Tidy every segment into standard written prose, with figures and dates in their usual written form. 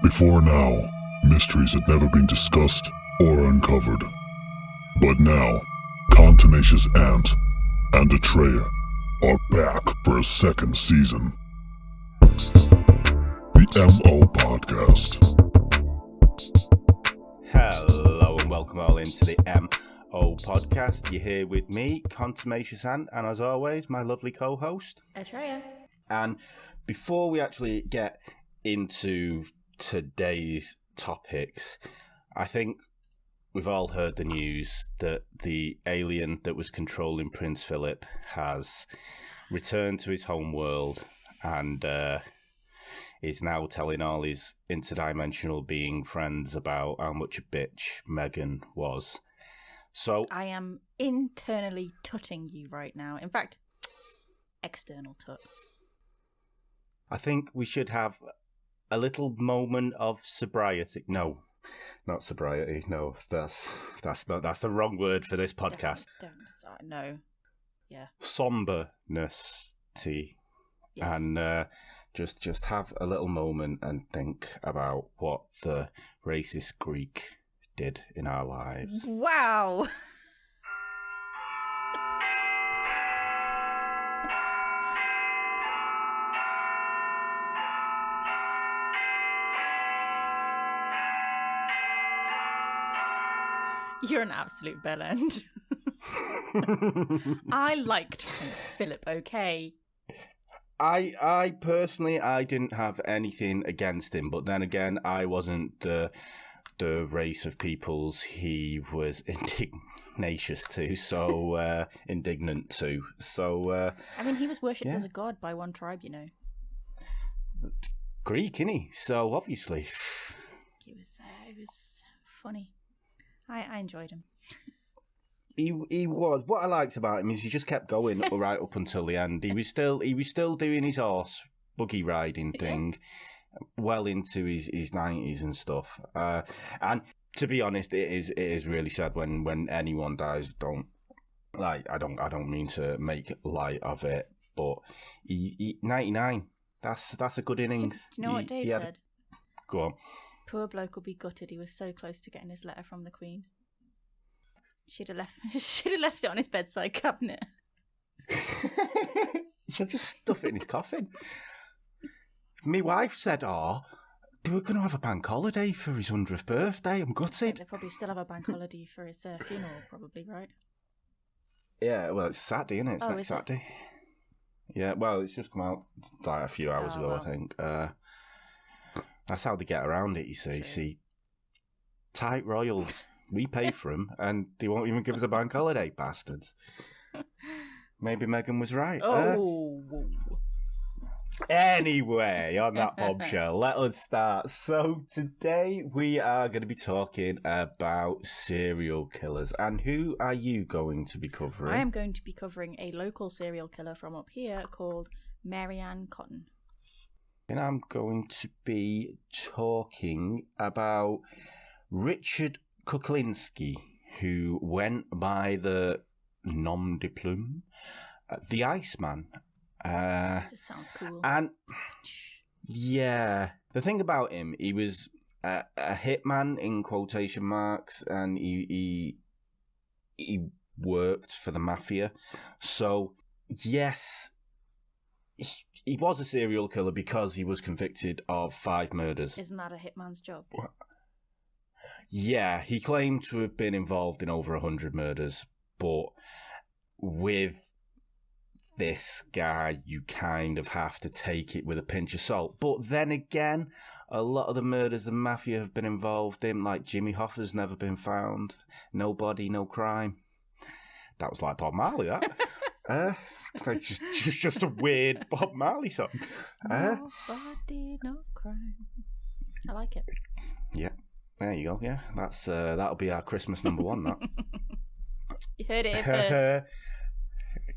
Before now, mysteries had never been discussed or uncovered. But now, Contumacious Ant and Atreya are back for a second season. The MO Podcast. Hello and welcome all into the MO Podcast. You're here with me, Contumacious Ant, and as always, my lovely co-host, Atreya. And before we actually get into today's topics, I think we've all heard the news that the alien that was controlling Prince Philip has returned to his home world and is now telling all his interdimensional being friends about how much a bitch Meghan was. So I am internally tutting you right now. In fact, external tut. I think we should have a little moment of sobriety. No, not sobriety. No, that's the wrong word for this podcast. No. Yeah. Somberness. Yes. And just have a little moment and think about what the racist Greek did in our lives. Wow. You're an absolute bellend. I liked Prince Philip, okay. I personally, I didn't have anything against him, but then again, I wasn't the race of peoples he was indignant to, so I mean, he was worshipped as a god by one tribe, you know. Greek, innit? So obviously, It was funny. I enjoyed him. He was. What I liked about him is he just kept going right up until the end. He was still doing his horse buggy riding thing, well into his 90s and stuff. And to be honest, it is really sad when anyone dies. I don't mean to make light of it, but he 99. That's a good innings. Do you know what Dave said? Go on. Poor bloke will be gutted. He was so close to getting his letter from the Queen. Should have left it on his bedside cabinet. Should just stuff it in his coffin. My wife said, they were going to have a bank holiday for his 100th birthday. I'm gutted. They probably still have a bank holiday for his funeral, probably, right? Yeah, well, it's Saturday, isn't it? It's next is Saturday. Yeah, well, it's just come out a few hours ago, well. I think. That's how they get around it, you see. True. See, tight royals. We pay for them, and they won't even give us a bank holiday, bastards. Maybe Meghan was right. Anyway, on that bombshell, let us start. So today we are going to be talking about serial killers. And who are you going to be covering? I am going to be covering a local serial killer from up here called Marianne Cotton. And I'm going to be talking about Richard Kuklinski, who went by the nom de plume, the Iceman. That just sounds cool. And yeah, the thing about him, he was a hitman in quotation marks, and he worked for the mafia. So yes, he was a serial killer because he was convicted of 5 murders. Isn't that a hitman's job? Yeah, he claimed to have been involved in over 100 murders, but with this guy, you kind of have to take it with a pinch of salt. But then again, a lot of the murders the mafia have been involved in, like Jimmy Hoffa's never been found, no body, no crime. That was like Bob Marley, that. It's just a weird Bob Marley song. No body, no crime. I like it. Yeah. There you go. Yeah, that'll be our Christmas number 1. That you heard it here first.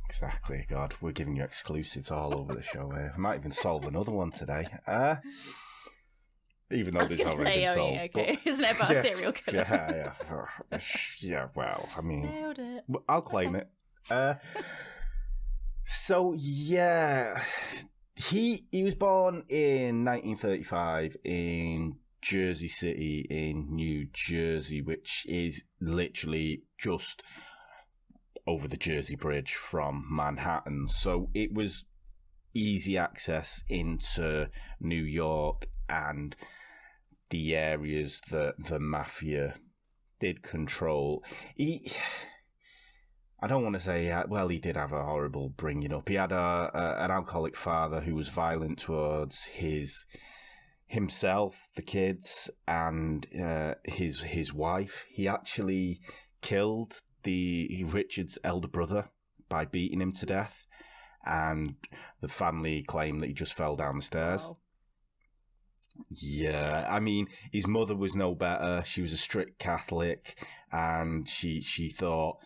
Exactly. God, we're giving you exclusives all over the show here. I might even solve another one today. Even though there's already been solved. Okay. Isn't it about a serial killer? Yeah. Well, I mean, nailed it. I'll claim it. So yeah, he was born in 1935 in Jersey City in New Jersey, which is literally just over the Jersey Bridge from Manhattan. So it was easy access into New York and the areas that the mafia did control. I don't want to say, well, he did have a horrible bringing up. He had an alcoholic father who was violent towards himself, the kids, and his wife. He actually killed Richard's elder brother by beating him to death, and the family claimed that he just fell down the stairs. Wow. Yeah, I mean, his mother was no better. She was a strict Catholic, and she thought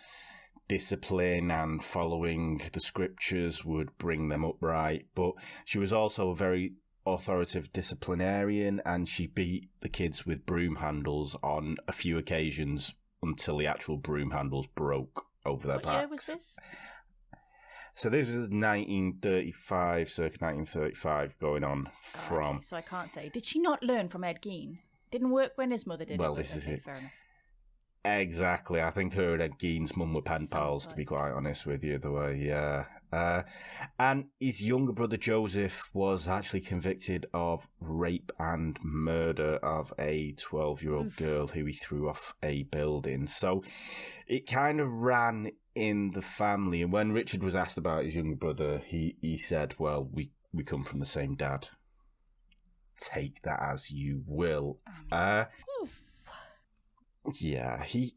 discipline and following the scriptures would bring them upright. But she was also a very authoritative disciplinarian, and she beat the kids with broom handles on a few occasions until the actual broom handles broke over their backs. What year was this? So this was 1935, circa 1935, going on from... Okay, so I can't say. Did she not learn from Ed Gein? Didn't work when his mother did Well, it. this is it. Fair enough. Exactly. I think her and Ed Gein's mum were pen pals, to be quite honest with you, the way, yeah. And his younger brother Joseph was actually convicted of rape and murder of a 12-year-old girl who he threw off a building. So it kind of ran in the family. And when Richard was asked about his younger brother, he said, well, we come from the same dad. Take that as you will. Yeah, he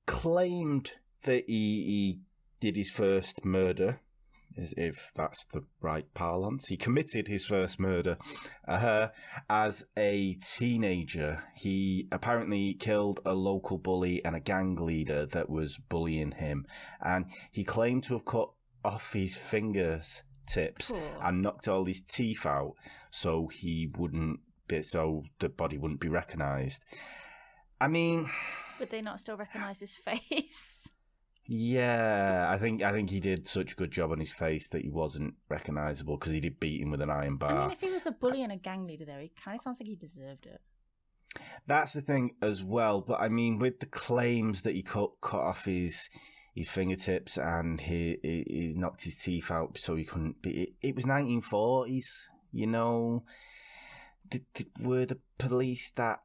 claimed that he did his first murder, if that's the right parlance. He committed his first murder as a teenager. He apparently killed a local bully and a gang leader that was bullying him, and he claimed to have cut off his fingertips and knocked all his teeth out so the body wouldn't be recognised. I mean, would they not still recognise his face? Yeah, I think he did such a good job on his face that he wasn't recognisable because he did beat him with an iron bar. I mean, if he was a bully and a gang leader, though, it kind of sounds like he deserved it. That's the thing as well. But I mean, with the claims that he cut off his fingertips and he knocked his teeth out so he couldn't be. It was 1940s, you know. Were the police that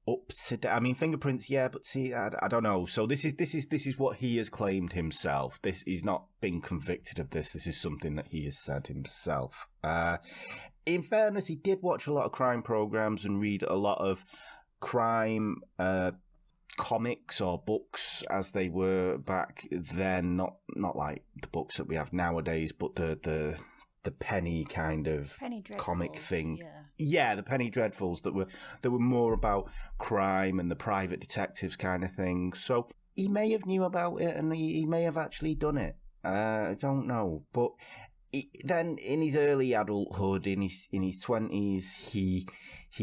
up to date? I mean, fingerprints, yeah, but see, I don't know. So this is what he has claimed himself. He's not been convicted of this. This is something that he has said himself. In fairness, he did watch a lot of crime programs and read a lot of crime comics or books as they were back then. Not like the books that we have nowadays, but the penny kind of comic thing. Yeah, the Penny Dreadfuls that were more about crime and the private detectives kind of thing. So he may have knew about it and he may have actually done it. I don't know. But then in his early adulthood, in his 20s, he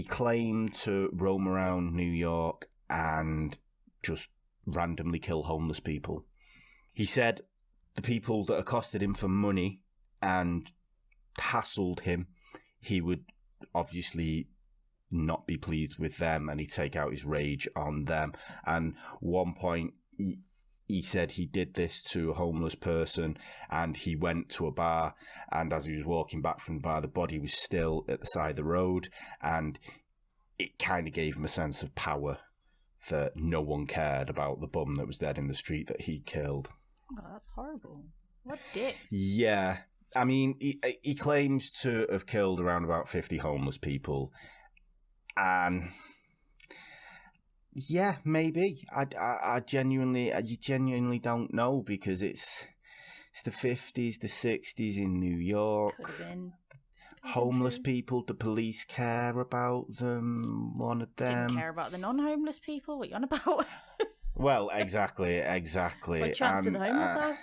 claimed to roam around New York and just randomly kill homeless people. He said the people that accosted him for money and hassled him, he would obviously not be pleased with them and he'd take out his rage on them. And one point he said he did this to a homeless person and he went to a bar, and as he was walking back from the bar, the body was still at the side of the road, and it kind of gave him a sense of power that no one cared about the bum that was dead in the street that he killed. Oh, that's horrible. What dick. Yeah. I mean, he claims to have killed around about 50 homeless people. And yeah, maybe. I genuinely don't know, because it's the 50s, the 60s in New York. Could have been. Homeless people, the police care about them, one of them. Didn't care about the non-homeless people? What are you on about? Well, exactly. What chance do the homeless have?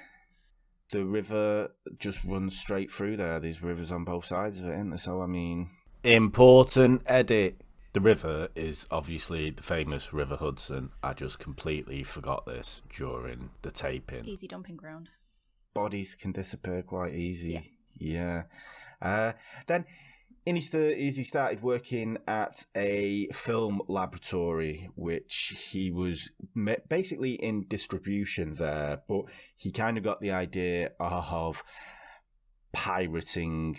The river just runs straight through there. There's rivers on both sides of it, isn't there? So, I mean... Important edit. The river is obviously the famous River Hudson. I just completely forgot this during the taping. Easy dumping ground. Bodies Bodies can disappear quite easy. Yeah. Then, In his 30s, he started working at a film laboratory, which he was basically in distribution there, but he kind of got the idea of pirating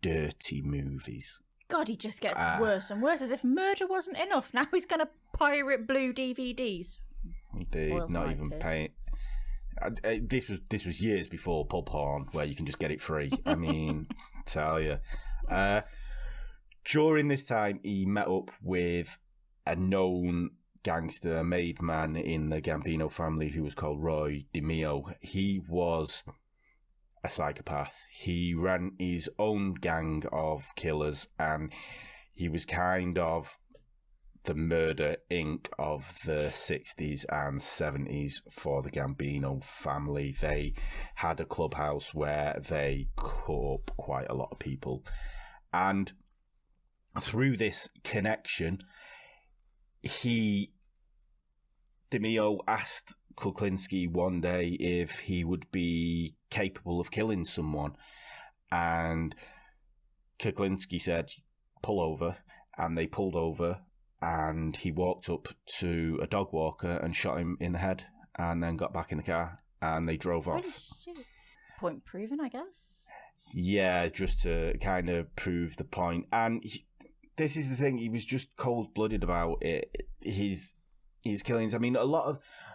dirty movies. God, he just gets worse and worse, as if murder wasn't enough. Now he's going to pirate blue DVDs. They're not even paying. This was years before pub porn, where you can just get it free. I mean, tell you. During this time, he met up with a known gangster, a made man in the Gambino family who was called Roy Demio. He was a psychopath. He ran his own gang of killers, and he was kind of the Murder Inc. of the 60s and 70s for the Gambino family. They had a clubhouse where they cut up quite a lot of people. And through this connection, Demio asked Kochlinski one day if he would be capable of killing someone. And Kochlinski said, pull over. And they pulled over, and he walked up to a dog walker and shot him in the head, and then got back in the car, and they drove off. Point proven, I guess. Yeah, just to kind of prove the point. And this is the thing, he was just cold-blooded about it. His killings. I mean, a lot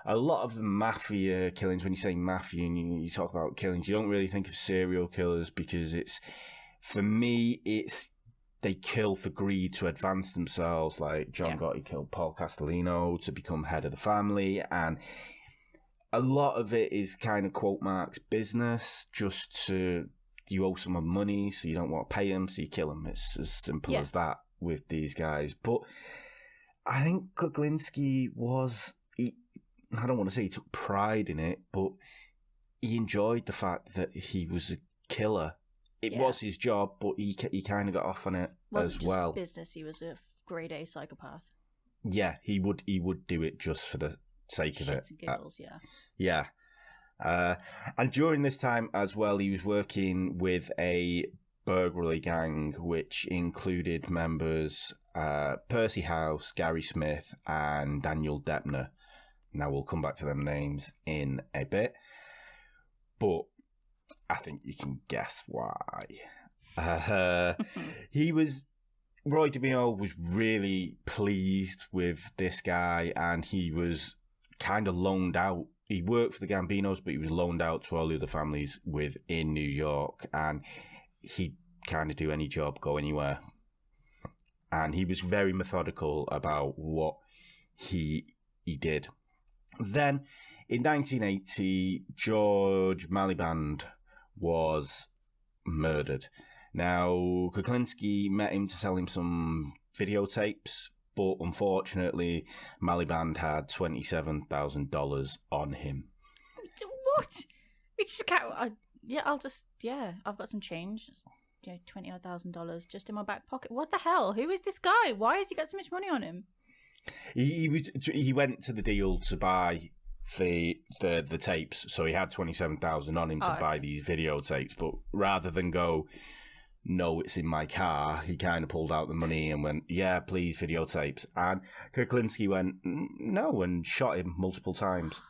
of the mafia killings, when you say mafia and you talk about killings, you don't really think of serial killers, because for me, they kill for greed to advance themselves. Like John Gotti killed Paul Castellino to become head of the family, and a lot of it is kind of quote marks business, just to, you owe someone money, so you don't want to pay them, so you kill them. It's as simple as that with these guys. But I think Kochlinski I don't want to say he took pride in it, but he enjoyed the fact that he was a killer. It was his job, but he kind of got off on it as well. Wasn't just business, he was a grade A psychopath. Yeah, he would do it just for the sake of it. Shits and giggles, Yeah. And during this time as well, he was working with a burglary gang, which included members Percy House, Gary Smith, and Daniel Adepner. Now, we'll come back to them names in a bit, but I think you can guess why. Roy Demio was really pleased with this guy, and he was kind of loaned out. He worked for the Gambinos, but he was loaned out to all the other families within New York, and he'd kind of do any job, go anywhere. And he was very methodical about what he did. Then, in 1980, George Maliband was murdered. Now, Kochlinski met him to sell him some videotapes, but unfortunately, Maliband had $27,000 on him. What? We just can't. I've got some change. $20,000 just in my back pocket. What the hell? Who is this guy? Why has he got so much money on him? He went to the deal to buy the tapes, so he had 27,000 on him to buy these videotapes. But rather than go, no, it's in my car, he kind of pulled out the money and went, yeah, please, videotapes. And Kochlinski went, no, and shot him multiple times.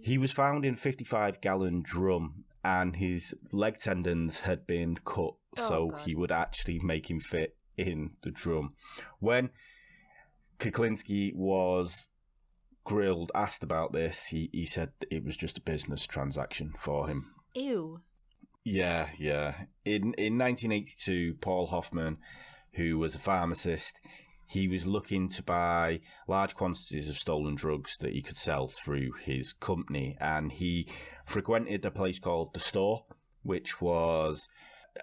He was found in a 55-gallon drum, and his leg tendons had been cut, he would actually make him fit in the drum. When Kochlinski was asked about this, he said that it was just a business transaction for him. Ew. Yeah. In 1982, Paul Hoffman, who was a pharmacist, he was looking to buy large quantities of stolen drugs that he could sell through his company, and he frequented a place called The Store, which was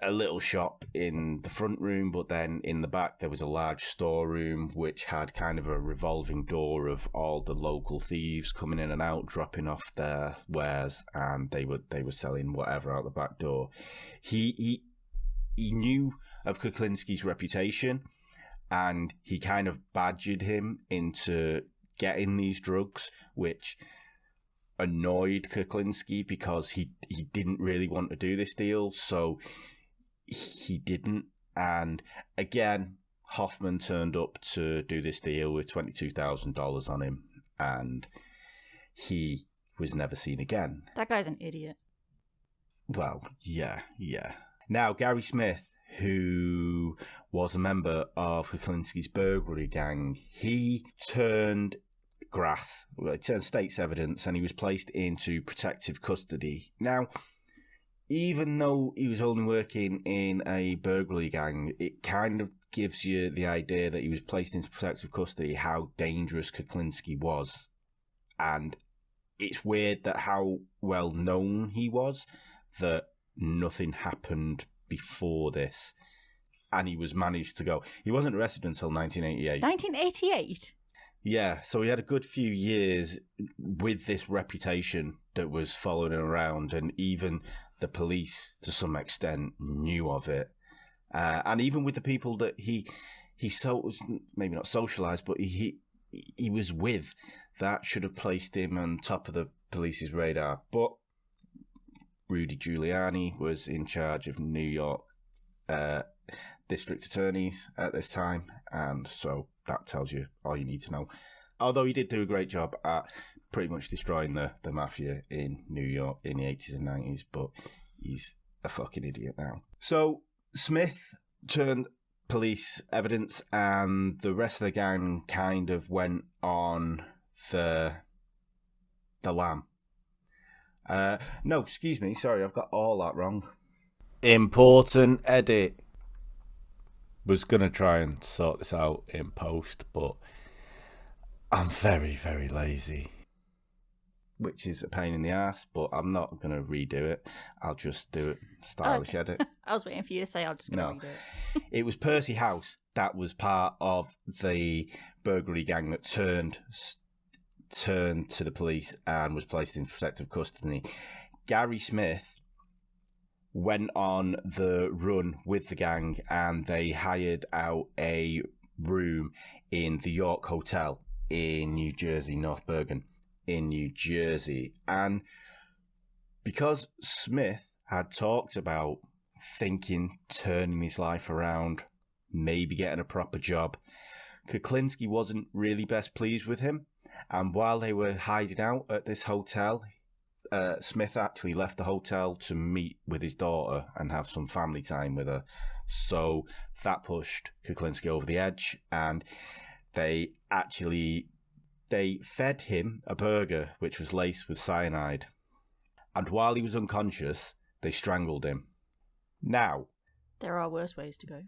a little shop in the front room, but then in the back there was a large storeroom which had kind of a revolving door of all the local thieves coming in and out, dropping off their wares, and they were selling whatever out the back door. He knew of Kochlinski's reputation, and he kind of badgered him into getting these drugs, which annoyed Kochlinski because he didn't really want to do this deal, so he didn't. And again, Hoffman turned up to do this deal with $22,000 on him, and he was never seen again. That guy's an idiot. Well, yeah. Now, Gary Smith, who was a member of Kochlinski's burglary gang, he turned state's evidence, and he was placed into protective custody. Now, even though he was only working in a burglary gang, it kind of gives you the idea that he was placed into protective custody, how dangerous Kochlinski was. And it's weird that how well known he was, that nothing happened before this. And he was managed to go. He wasn't arrested until 1988. 1988? Yeah, so he had a good few years with this reputation that was following him around, and even the police, to some extent, knew of it. And even with the people that he maybe not socialised, but he was with, that should have placed him on top of the police's radar. But Rudy Giuliani was in charge of New York district attorneys at this time, and so that tells you all you need to know. Although he did do a great job at pretty much destroying the mafia in New York in the 80s and 90s, but he's a fucking idiot now. So Smith turned police evidence, and the rest of the gang kind of went on the lam. No, excuse me, sorry, I've got all that wrong. Important edit. Was going to try and sort this out in post, but I'm very, very lazy. Which is a pain in the ass, but I'm not going to redo it. I'll just do it stylish edit. I was waiting for you to say I'm just going to redo it. It was Percy House that was part of the burglary gang that turned to the police and was placed in protective custody. Gary Smith went on the run with the gang, and they hired out a room in the York Hotel in New Jersey, North Bergen, in New Jersey. And because Smith had talked about turning his life around, maybe getting a proper job, Kochlinski wasn't really best pleased with him. And while they were hiding out at this hotel, Smith actually left the hotel to meet with his daughter and have some family time with her. So that pushed Kuklinski over the edge, and they fed him a burger which was laced with cyanide. And while he was unconscious, they strangled him. Now, there are worse ways to go.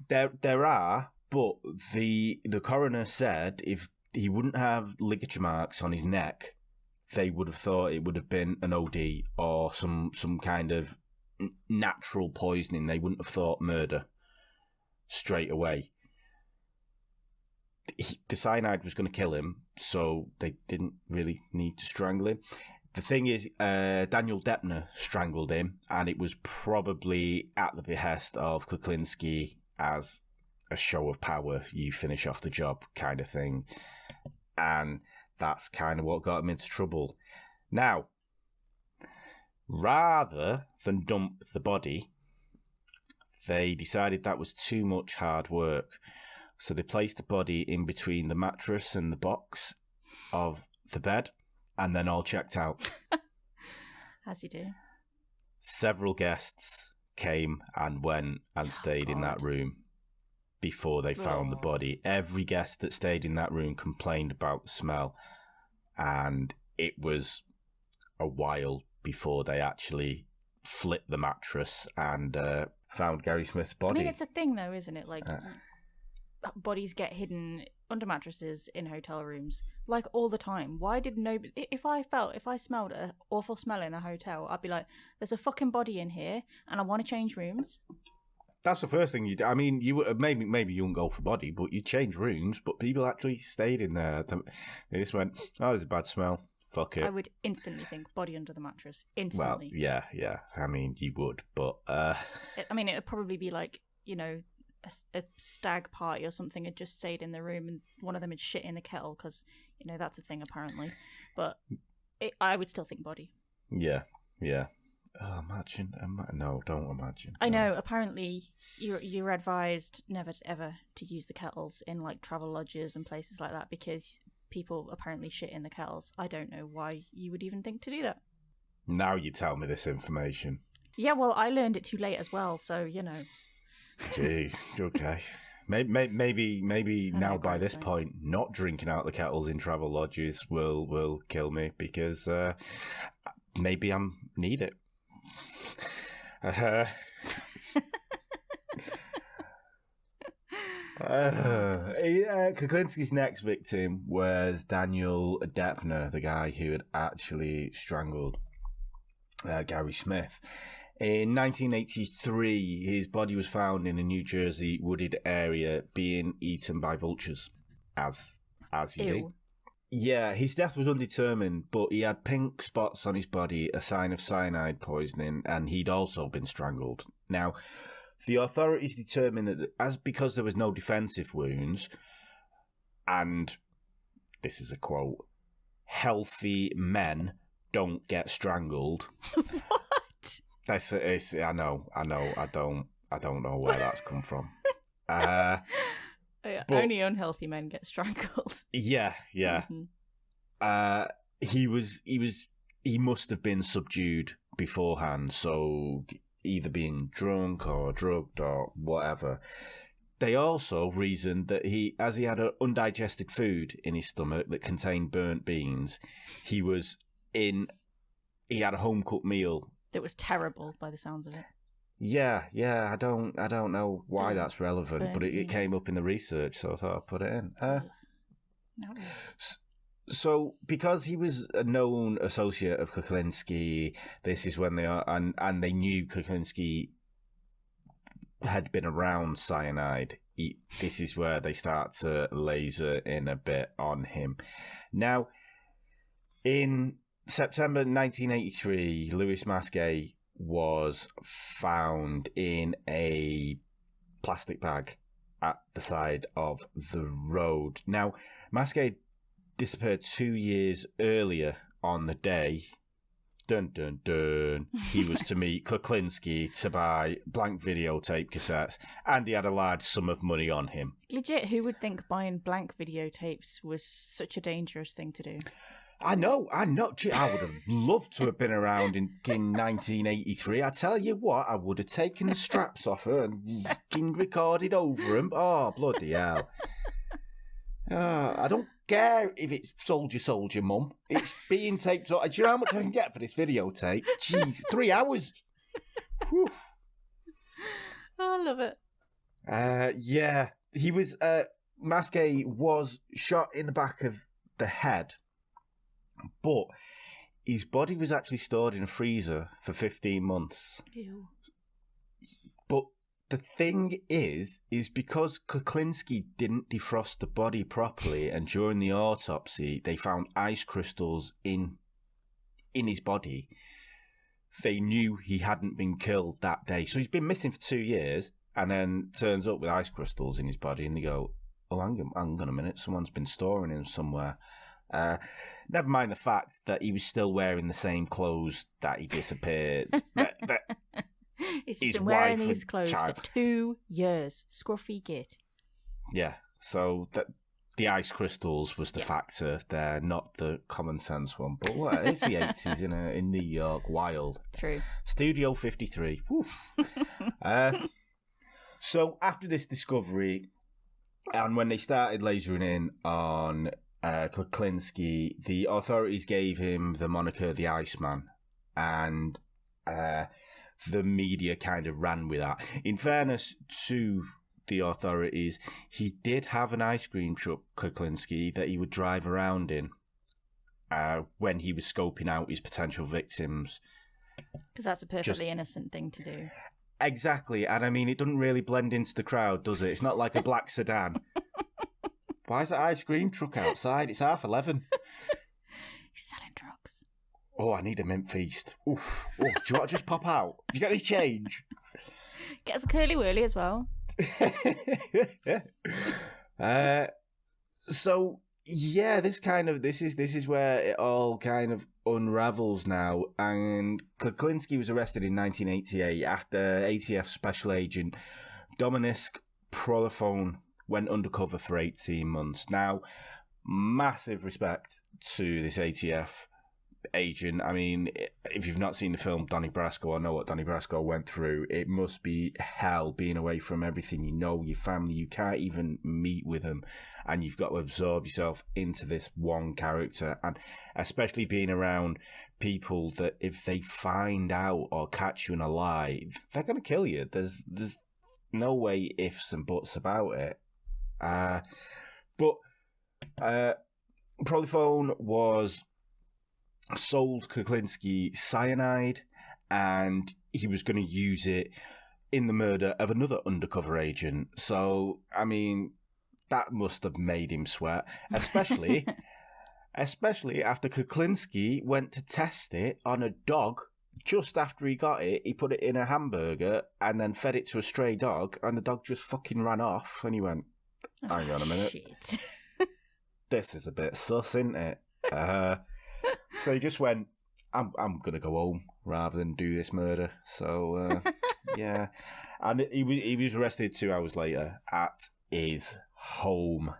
There are, but the coroner said if he wouldn't have ligature marks on his neck, they would have thought it would have been an OD or some kind of natural poisoning. They wouldn't have thought murder straight away. The cyanide was going to kill him, so they didn't really need to strangle him. The thing is, Daniel Adepner strangled him, and it was probably at the behest of Kochlinski as a show of power. You finish off the job kind of thing. And that's kind of what got him into trouble. Now, rather than dump the body, they decided that was too much hard work. So they placed the body in between the mattress and the box of the bed, and then all checked out. As you do. Several guests came and went and stayed in that room before they found the body. Every guest that stayed in that room complained about the smell, and it was a while before they actually flipped the mattress and found Gary Smith's body. I mean, it's a thing though, isn't it? Like, bodies get hidden under mattresses in hotel rooms, like, all the time. Why did nobody... If I smelled an awful smell in a hotel, I'd be like, there's a fucking body in here, and I want to change rooms. That's the first thing you do. I mean, you would maybe you wouldn't go for body, but you change rooms. But people actually stayed in there. They just went, "Oh, there's a bad smell. Fuck it." I would instantly think body under the mattress. Instantly. Well, yeah. I mean, you would, but I mean, it would probably be like, you know, a stag party or something had just stayed in the room, and one of them had shit in the kettle, because, you know, that's a thing apparently. But I would still think body. Yeah. Oh, imagine. No, don't imagine. I know. Apparently, you're advised never to ever to use the kettles in like travel lodges and places like that because people apparently shit in the kettles. I don't know why you would even think to do that. Now you tell me this information. Yeah, well, I learned it too late as well, so you know. Jeez. Okay. Maybe now by this point, not drinking out the kettles in travel lodges will kill me because maybe I need it. Kochlinski's next victim was Daniel Adepner, the guy who had actually strangled Gary Smith. In 1983, his body was found in a New Jersey wooded area being eaten by vultures, as you do. Yeah, his death was undetermined, but he had pink spots on his body, a sign of cyanide poisoning, and he'd also been strangled. Now, the authorities determined that because there was no defensive wounds, and this is a quote, healthy men don't get strangled. What? I know. I don't know where that's come from. But only unhealthy men get strangled. Yeah. Mm-hmm. He must have been subdued beforehand, so either being drunk or drugged or whatever. They also reasoned that as he had undigested food in his stomach that contained burnt beans, he had a home cooked meal that was terrible by the sounds of it. Yeah, I don't know why that's relevant, but it came up in the research, so I thought I'd put it in. So, because he was a known associate of Kochlinski, this is when they knew Kochlinski had been around cyanide. This is where they start to laser in a bit on him. Now, in September 1983, Louis Masquet was found in a plastic bag at the side of the road. Now, Masquet disappeared 2 years earlier on the day. Dun, dun, dun. He was to meet Kochlinski to buy blank videotape cassettes, and he had a large sum of money on him. Legit, who would think buying blank videotapes was such a dangerous thing to do? I know. I would have loved to have been around in 1983. I tell you what, I would have taken the straps off her and recorded over them. Oh, bloody hell. I don't care if it's Soldier, Mum. It's being taped up. Do you know how much I can get for this videotape? Jeez, 3 hours. Whew. I love it. Yeah. He was, Masquet was shot in the back of the head, but his body was actually stored in a freezer for 15 months. Ew. But the thing is because Kochlinski didn't defrost the body properly, and during the autopsy they found ice crystals in his body, they knew he hadn't been killed that day. So he's been missing for 2 years, and then turns up with ice crystals in his body, and they go, oh, hang on a minute, someone's been storing him somewhere. Never mind the fact that he was still wearing the same clothes that he disappeared. He's been wearing these clothes for 2 years. Scruffy git. Yeah, so the ice crystals was the factor there, not the common sense one. But what? It's the 80s in New York, wild. True. Studio 53. So after this discovery, and when they started lasering in on Kochlinski, the authorities gave him the moniker the Iceman, and the media kind of ran with that. In fairness to the authorities, he did have an ice cream truck, Kochlinski, that he would drive around in when he was scoping out his potential victims. Because that's a perfectly innocent thing to do. Exactly, and I mean, it doesn't really blend into the crowd, does it? It's not like a black sedan. Why is that ice cream truck outside? It's 11:30. He's selling drugs. Oh, I need a mint feast. Oof. Oh, do you want to just pop out? Have you got any change? Get us a curly whirly as well. So yeah, this is where it all kind of unravels now, and Kochlinski was arrested in 1988 after ATF Special Agent Dominisk Prolifone went undercover for 18 months. Now, massive respect to this ATF agent. I mean, if you've not seen the film Donnie Brasco or know what Donnie Brasco went through, it must be hell being away from everything you know, your family. You can't even meet with them, and you've got to absorb yourself into this one character, and especially being around people that if they find out or catch you in a lie, they're going to kill you. There's no way ifs and buts about it. But Prolifone was sold Kochlinski cyanide, and he was going to use it in the murder of another undercover agent. So, I mean, that must have made him sweat, especially after Kochlinski went to test it on a dog. Just after he got it, he put it in a hamburger and then fed it to a stray dog, and the dog just fucking ran off, and he went, hang on a minute. Shit. This is a bit sus, isn't it? So he just went, I'm going to go home rather than do this murder. So, yeah. And he was arrested 2 hours later at his home.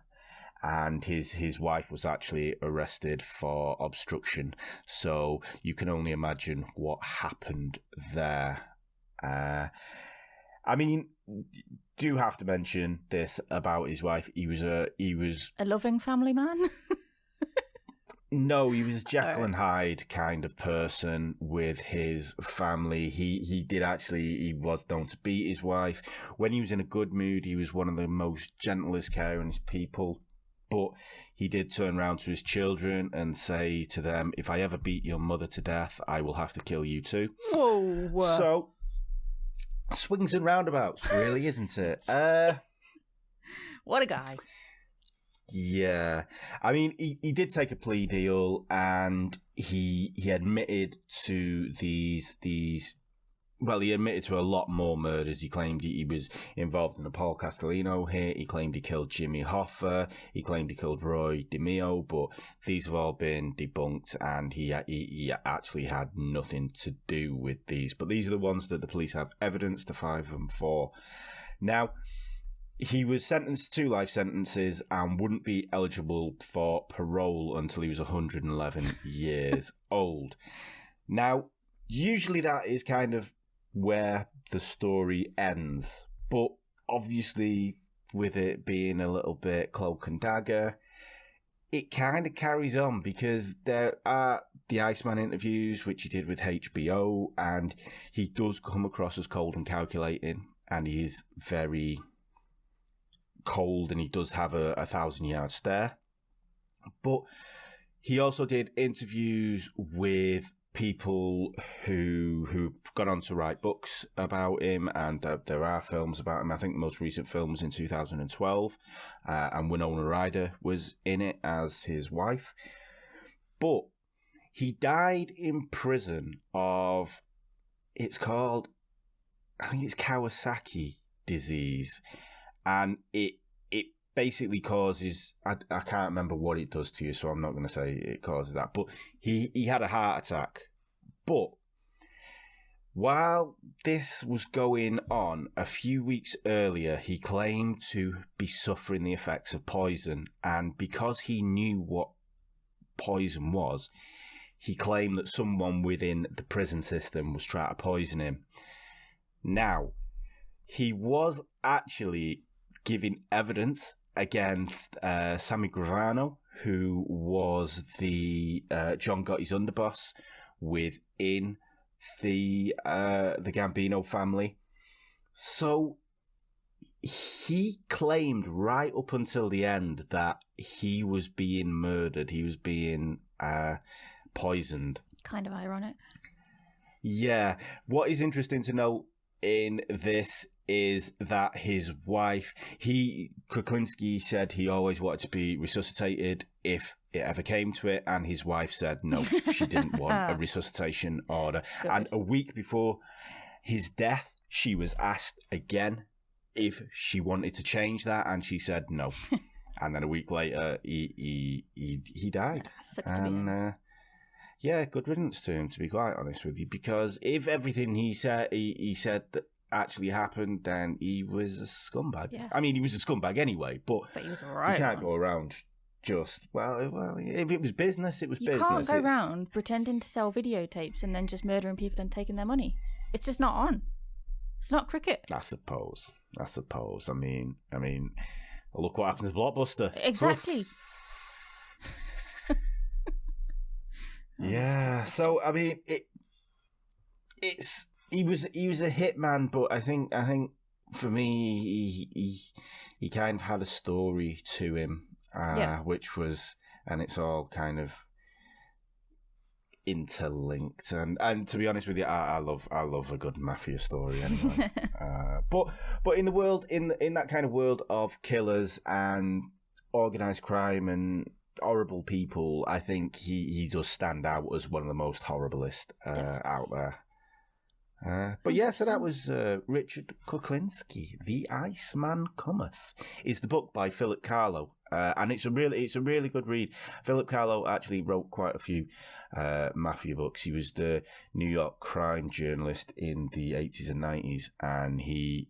And his wife was actually arrested for obstruction. So you can only imagine what happened there. I mean, do have to mention this about his wife. He was a loving family man. No, he was Jekyll and Hyde kind of person with his family. He was known to beat his wife. When he was in a good mood, he was one of the most gentlest, caringest people. But he did turn around to his children and say to them, if I ever beat your mother to death, I will have to kill you too. Whoa. So, swings and roundabouts, really, isn't it? What a guy. Yeah. I mean, he did take a plea deal, and he admitted to he admitted to a lot more murders. He claimed he was involved in a Paul Castellino hit. He claimed he killed Jimmy Hoffa. He claimed he killed Roy Demio, but these have all been debunked, and he actually had nothing to do with these. But these are the ones that the police have evidence to 5 and 4. Now, he was sentenced to 2 life sentences and wouldn't be eligible for parole until he was 111 years old. Now, usually that is kind of where the story ends, but obviously with it being a little bit cloak and dagger, it kind of carries on, because there are the Iceman interviews, which he did with HBO, and he does come across as cold and calculating, and he is very cold, and he does have a 1,000-yard stare. But he also did interviews with people who've gone on to write books about him, and there are films about him. I think the most recent film was in 2012, and Winona Ryder was in it as his wife. But he died in prison of, it's called, I think it's Kawasaki disease, and it basically causes, I can't remember what it does to you, so I'm not going to say it causes that, but he had a heart attack. But while this was going on, a few weeks earlier, he claimed to be suffering the effects of poison, and because he knew what poison was, he claimed that someone within the prison system was trying to poison him. Now, he was actually giving evidence against Sammy Gravano, who was the John Gotti's underboss within the Gambino family. So he claimed right up until the end that he was being murdered. He was being poisoned. Kind of ironic. Yeah. What is interesting to note in this is that his wife, Kochlinski said he always wanted to be resuscitated if it ever came to it, and his wife said no, she didn't want a resuscitation order. Good. And a week before his death, she was asked again if she wanted to change that, and she said no. And then a week later, he died. Sucks to be him. yeah, good riddance to him, to be quite honest with you, because if everything he said that actually happened, then he was a scumbag. Yeah. I mean, he was a scumbag anyway, but he was alright. You can't go around just, well, if it was business, it was business. You can't go around pretending to sell videotapes and then just murdering people and taking their money. It's just not on. It's not cricket. I suppose. I mean, look what happens to Blockbuster. Exactly. Yeah. So I mean, he was a hitman, but I think for me, he kind of had a story to him, which was, and it's all kind of interlinked, and to be honest with you, I love a good mafia story anyway. But in the world, in that kind of world of killers and organized crime and horrible people, I think he does stand out as one of the most horriblest out there. But yeah, so that was Richard Kuklinski. The Iceman Cometh is the book by Philip Carlo, and it's a really good read. Philip Carlo actually wrote quite a few mafia books. He was the New York crime journalist in the 80s and 90s, and he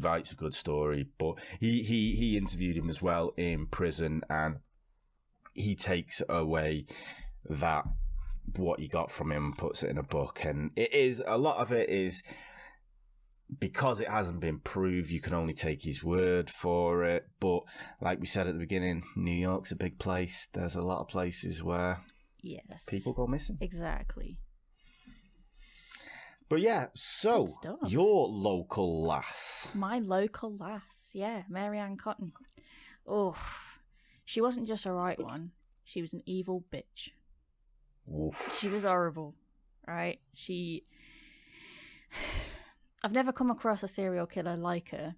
writes a good story. But he interviewed him as well in prison, and he takes away that what he got from him, puts it in a book, and a lot of it is because it hasn't been proved. You can only take his word for it. But like we said at the beginning, New York's a big place. There's a lot of places where people go missing. Exactly. But yeah, so your local lass. My local lass, yeah, Marianne Cotton. Oh, she wasn't just a right one. She was an evil bitch. Oof. She was horrible, right? I've never come across a serial killer like her,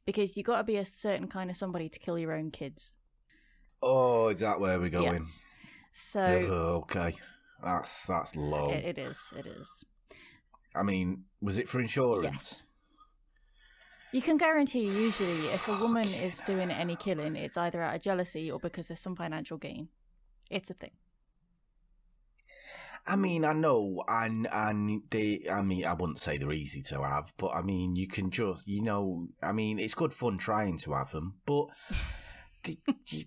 because you got to be a certain kind of somebody to kill your own kids. Oh, is that where we're going? Yeah. So okay, that's low. It is. I mean, was it for insurance? Yes. You can guarantee usually if a woman is doing any killing, it's either out of jealousy or because there's some financial gain. It's a thing. I mean, I know, and I wouldn't say they're easy to have, but I mean, you can just, it's good fun trying to have them, but you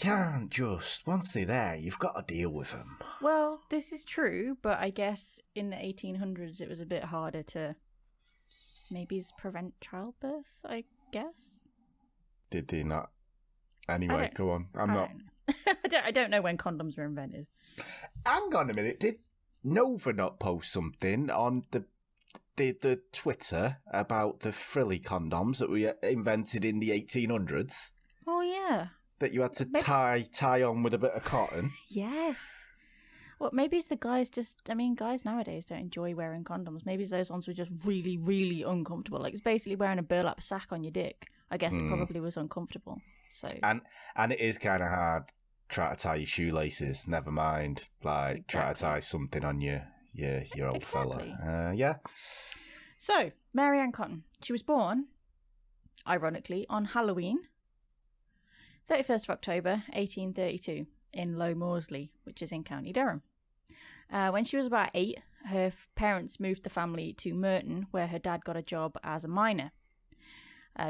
can't just, once they're there, you've got to deal with them. Well, this is true, but I guess in the 1800s it was a bit harder to maybe prevent childbirth, I guess. Did they not? Anyway, go on. I don't know when condoms were invented. Hang on a minute. Did Nova not post something on the Twitter about the frilly condoms that we invented in the 1800s? Oh, yeah. That you had to tie on with a bit of cotton? Yes. Well, maybe it's the guys guys nowadays don't enjoy wearing condoms. Maybe those ones were just really, really uncomfortable. Like, it's basically wearing a burlap sack on your dick. I guess it probably was uncomfortable. So and it is kind of hard try to tie your shoelaces. Never mind, try to tie something on your old fella. Yeah. So Marianne Cotton, she was born, ironically, on Halloween, 31st of October, 1832, in Low Moorsley, which is in County Durham. When she was about 8, her parents moved the family to Merton, where her dad got a job as a miner.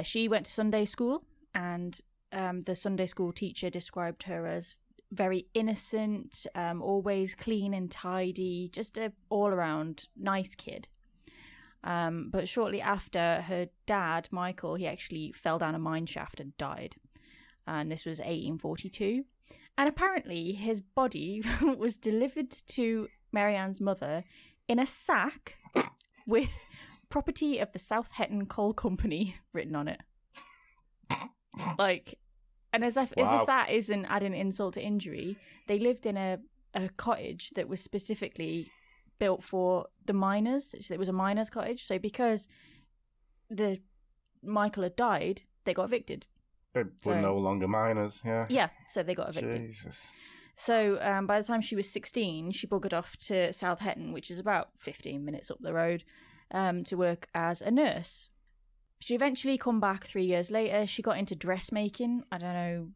She went to Sunday school, and the Sunday school teacher described her as very innocent, always clean and tidy, just a all-around nice kid. But shortly after, her dad, Michael, he actually fell down a mine shaft and died. And this was 1842. And apparently his body was delivered to Marianne's mother in a sack with property of the South Hetton Coal Company written on it. And as if that isn't adding insult to injury, they lived in a cottage that was specifically built for the miners. It was a miner's cottage. So because Michael had died, they got evicted. They were no longer miners, yeah. Yeah, so they got evicted. Jesus. So by the time she was 16, she buggered off to South Hetton, which is about 15 minutes up the road, to work as a nurse. She eventually come back 3 years later. She got into dressmaking. I don't know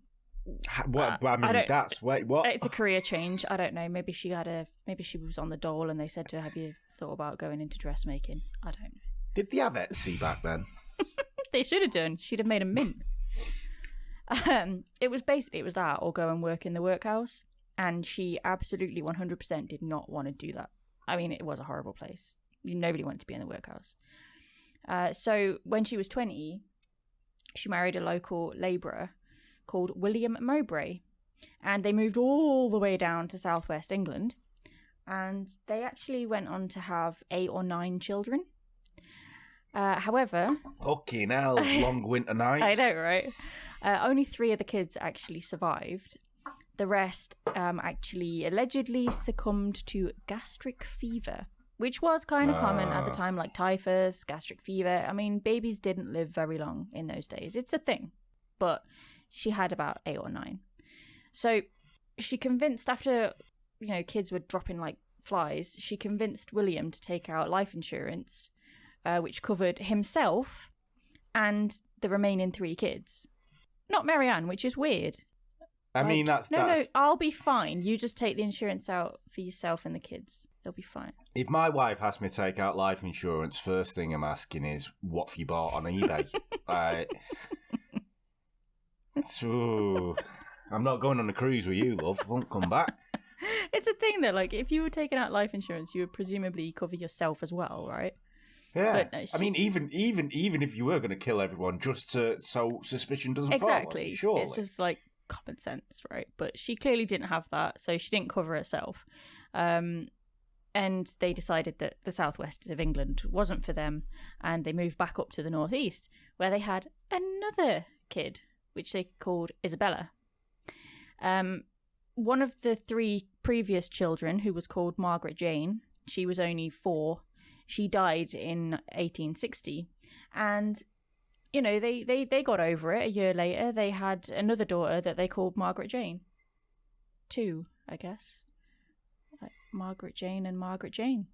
What? That's wait. What? It's a career change. I don't know. Maybe she was on the dole, and they said to her, "Have you thought about going into dressmaking?" I don't know. Did they have Etsy back then? They should have done. She'd have made a mint. It was that, or go and work in the workhouse, and she absolutely 100% did not want to do that. I mean, it was a horrible place. Nobody wanted to be in the workhouse. So when she was 20, she married a local labourer called William Mowbray, and they moved all the way down to southwest England, and they actually went on to have 8 or 9 children. However... Fucking hell, long winter nights. I know, right? Only 3 of the kids actually survived. The rest actually allegedly succumbed to gastric fever, which was kind of common at the time, like typhus, gastric fever. I mean, babies didn't live very long in those days. It's a thing. But she had about 8 or 9. So she convinced, after, kids were dropping like flies, she convinced William to take out life insurance, which covered himself and the remaining 3 kids. Not Marianne, which is weird. I mean, that's... No, I'll be fine. You just take the insurance out for yourself and the kids. They'll be fine. If my wife has me take out life insurance, first thing I'm asking is, what have you bought on eBay? I'm not going on a cruise with you, love. I won't come back. It's a thing that, like, if you were taking out life insurance, you would presumably cover yourself as well, right? Yeah. But no, I mean, even if you were going to kill everyone just so suspicion doesn't fall. Exactly. Surely. It's just like common sense, right? But she clearly didn't have that, so she didn't cover herself. And they decided that the southwest of England wasn't for them, and they moved back up to the northeast, where they had another kid, which they called Isabella. One of the 3 previous children, who was called Margaret Jane, she was only 4. She died in 1860, and they got over it. A year later, they had another daughter that they called Margaret Jane. 2, I guess. Like Margaret Jane and Margaret Jane.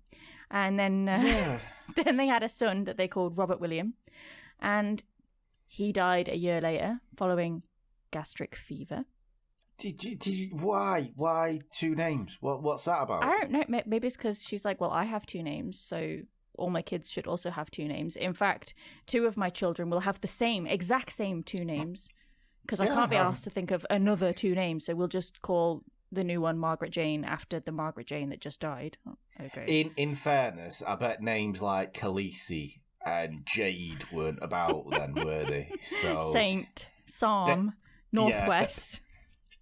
And then then they had a son that they called Robert William, and he died a year later following gastric fever. Why 2 names? What's that about? I don't know. Maybe it's because she's like, well, I have 2 names, so all my kids should also have 2 names. In fact, 2 of my children will have the exact same 2 names, because I can't be asked to think of another 2 names, so we'll just call the new one Margaret Jane after the Margaret Jane that just died. Oh, okay. In fairness, I bet names like Khaleesi and Jade weren't about then, were they? So Saint, Psalm, Northwest.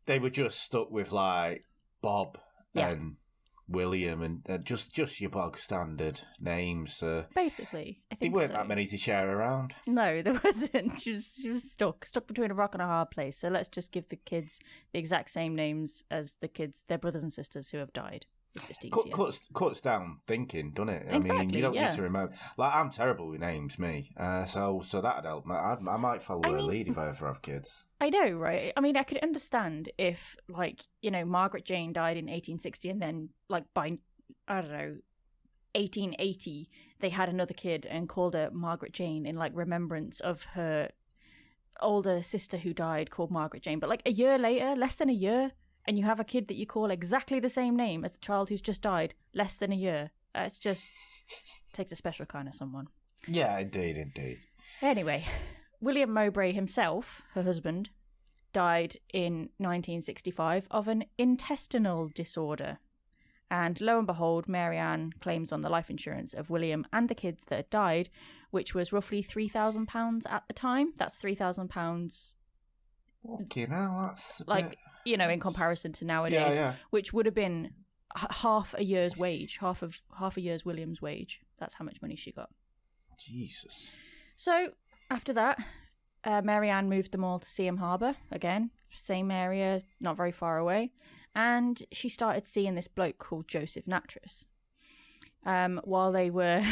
They were just stuck with like Bob and William and just your bog standard names. Basically, I think there weren't so. that many to share around. No, there wasn't. She was stuck between a rock and a hard place. So let's just give the kids the exact same names as their brothers and sisters who have died. It's just easier. Cuts down thinking, doesn't it? Exactly, I mean, you don't need to remember. Like, I'm terrible with names, me. So that'd help. I might follow her lead if I ever have kids. I know, right? I mean, I could understand if, like, Margaret Jane died in 1860, and then, like, by, I don't know, 1880, they had another kid and called her Margaret Jane in, like, remembrance of her older sister who died, called Margaret Jane. But, like, a year later, less than a year, and you have a kid that you call exactly the same name as the child who's just died, less than a year. It's just takes a special kind of someone. Yeah, indeed. Anyway, William Mowbray himself, her husband, died in 1965 of an intestinal disorder. And lo and behold, Marianne claims on the life insurance of William and the kids that had died, which was roughly £3,000 at the time. That's £3,000. Okay, now that's like, in comparison to nowadays, which would have been half a year's wage, half a year's William's wage. That's how much money she got. Jesus. So after that, Marianne moved them all to Seaham Harbour again, same area, not very far away, and she started seeing this bloke called Joseph Nattrass. While they were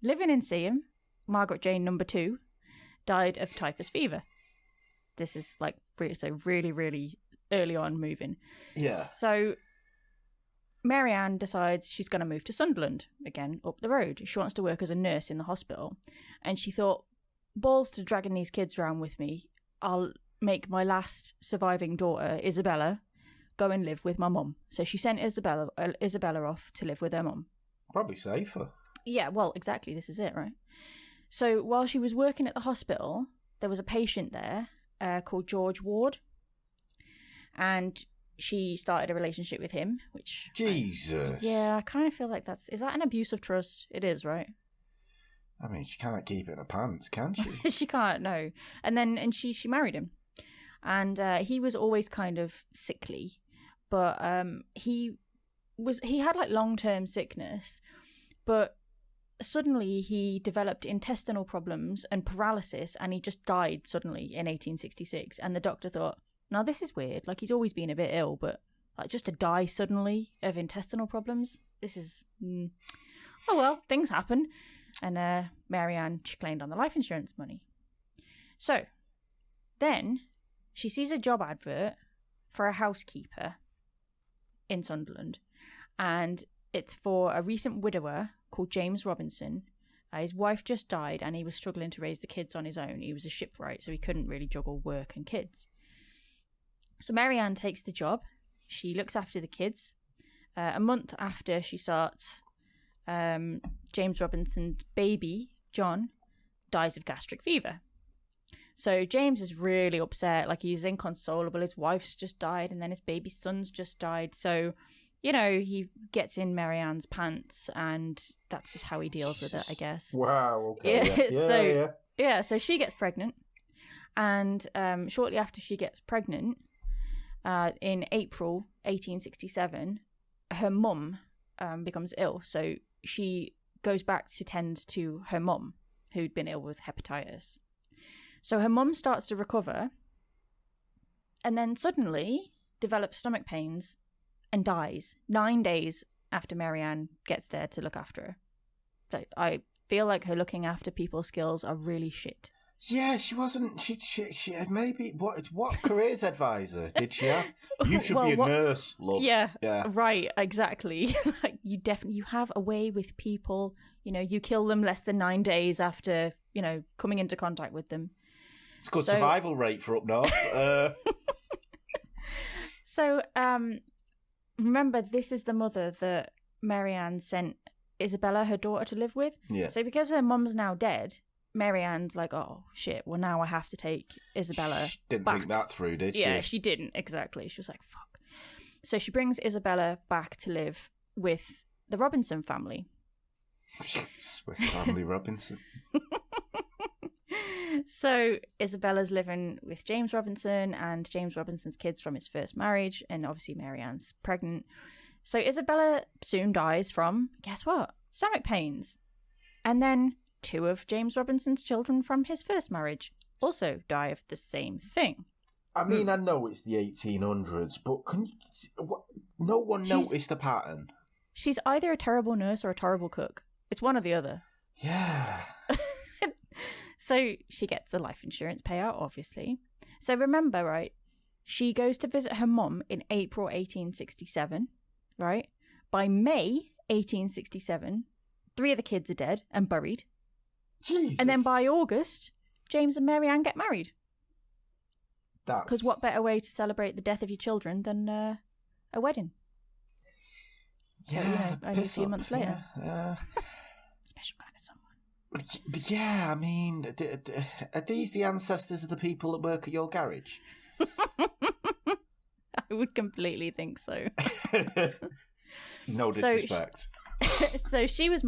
living in Seaham, Margaret Jane number 2 died of typhus fever. This is like really, really early on moving. Yeah. So Marianne decides she's going to move to Sunderland again, up the road. She wants to work as a nurse in the hospital. And she thought, balls to dragging these kids around with me. I'll make my last surviving daughter, Isabella, go and live with my mum. So she sent Isabella off to live with her mum. Probably safer. Yeah, well, exactly. This is it, right? So while she was working at the hospital, there was a patient there called George Ward. And she started a relationship with him, which... Jesus. I kind of feel like is that an abuse of trust? It is, right? I mean, she can't keep it in her pants, can she? She can't, no. And she married him. And he was always kind of sickly. But he had like long-term sickness. But suddenly he developed intestinal problems and paralysis, and he just died suddenly in 1866. And the doctor thought, now this is weird. Like, he's always been a bit ill, but like just to die suddenly of intestinal problems, this is... oh well, things happen. And Marianne, she claimed on the life insurance money. So then she sees a job advert for a housekeeper in Sunderland, and it's for a recent widower called James Robinson. His wife just died, and he was struggling to raise the kids on his own. He was a shipwright, so he couldn't really juggle work and kids. So Marianne takes the job. She looks after the kids. A month after she starts, James Robinson's baby, John, dies of gastric fever. So James is really upset. Like, he's inconsolable. His wife's just died, and then his baby son's just died. So, you know, he gets in Marianne's pants, and that's just how he deals with it, I guess. Wow. Okay. So she gets pregnant. And shortly after she gets pregnant, in April 1867, her mum becomes ill. So she goes back to tend to her mum, who'd been ill with hepatitis. So her mum starts to recover, and then suddenly develops stomach pains and dies 9 days after Marianne gets there to look after her. So I feel like her looking after people skills are really shit. Yeah, she wasn't. She maybe what careers advisor did she have? You should be a nurse, love. Yeah, right, exactly. Like, you have a way with people. You know, you kill them less than 9 days after, you know, coming into contact with them. It's good survival rate for up north. So, remember, this is the mother that Marianne sent Isabella, her daughter, to live with. Yeah. So because her mum's now dead, Marianne's like, oh, shit, well, now I have to take Isabella Didn't back. think that through, did she? Yeah, she didn't, exactly. She was like, fuck. So she brings Isabella back to live with the Robinson family. Swiss Family Robinson. So Isabella's living with James Robinson and James Robinson's kids from his first marriage, and obviously Marianne's pregnant. So Isabella soon dies from, guess what? Stomach pains. And then 2 of James Robinson's children from his first marriage also die of the same thing. I mean, I know it's the 1800s, but no one noticed a pattern. She's either a terrible nurse or a terrible cook. It's one or the other. Yeah. So she gets a life insurance payout, obviously. So remember, right, she goes to visit her mum in April 1867, right? By May 1867, 3 of the kids are dead and buried. Jesus. And then by August, James and Marianne get married. Because what better way to celebrate the death of your children than a wedding? So, only a few months later. Yeah. Special kind of someone. Yeah, I mean, are these the ancestors of the people that work at your garage? I would completely think so. No disrespect. So she was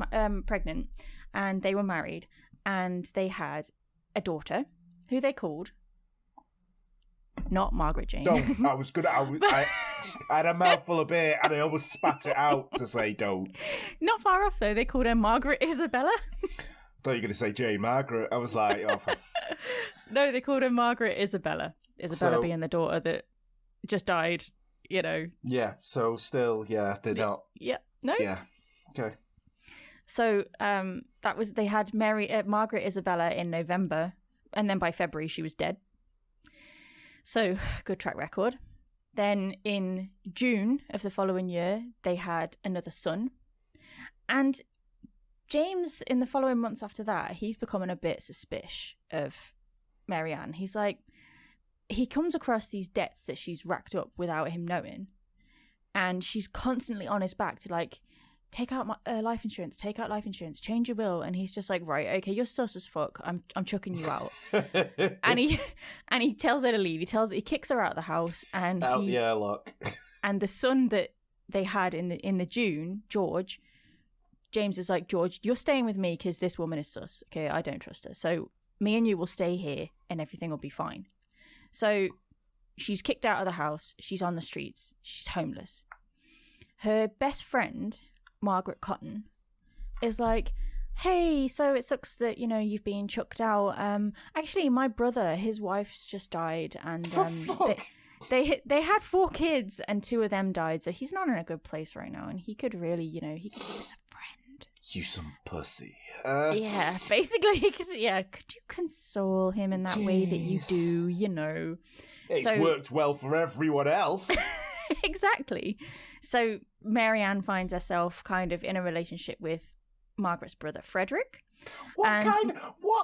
pregnant, and they were married, and they had a daughter who they called not Margaret Jane. Don't. I had a mouthful of beer and I almost spat it out to say don't. Not far off though. They called her Margaret Isabella. Thought you were going to say Jane Margaret. I was like, oh. No, they called her Margaret Isabella. Isabella being the daughter that just died. You know. Yeah. So still, they're not. Yeah. No. Yeah. Okay. So they had Margaret Isabella in November, and then by February she was dead. So good track record. Then in June of the following year, they had another son. And James, in the following months after that, he's becoming a bit suspicious of Marianne. He's like, he comes across these debts that she's racked up without him knowing, and she's constantly on his back to like, take out my life insurance, change your will, and he's just like, right, okay, you're sus as fuck, I'm chucking you out. and he tells her to leave. He kicks her out of the house, and and the son that they had in the June, George, James is like, George, you're staying with me because this woman is sus. Okay, I don't trust her. So me and you will stay here and everything will be fine. So she's kicked out of the house. She's on the streets. She's homeless. Her best friend, Margaret Cotton, is like, hey, so it sucks that, you've been chucked out. Actually, my brother, his wife's just died. And they had 4 kids and 2 of them died. So he's not in a good place right now. And he could really, he could use a friend. You some pussy. Yeah, basically, could you console him in that way that you do, It's worked well for everyone else. Exactly. So Marianne finds herself kind of in a relationship with Margaret's brother, Frederick. What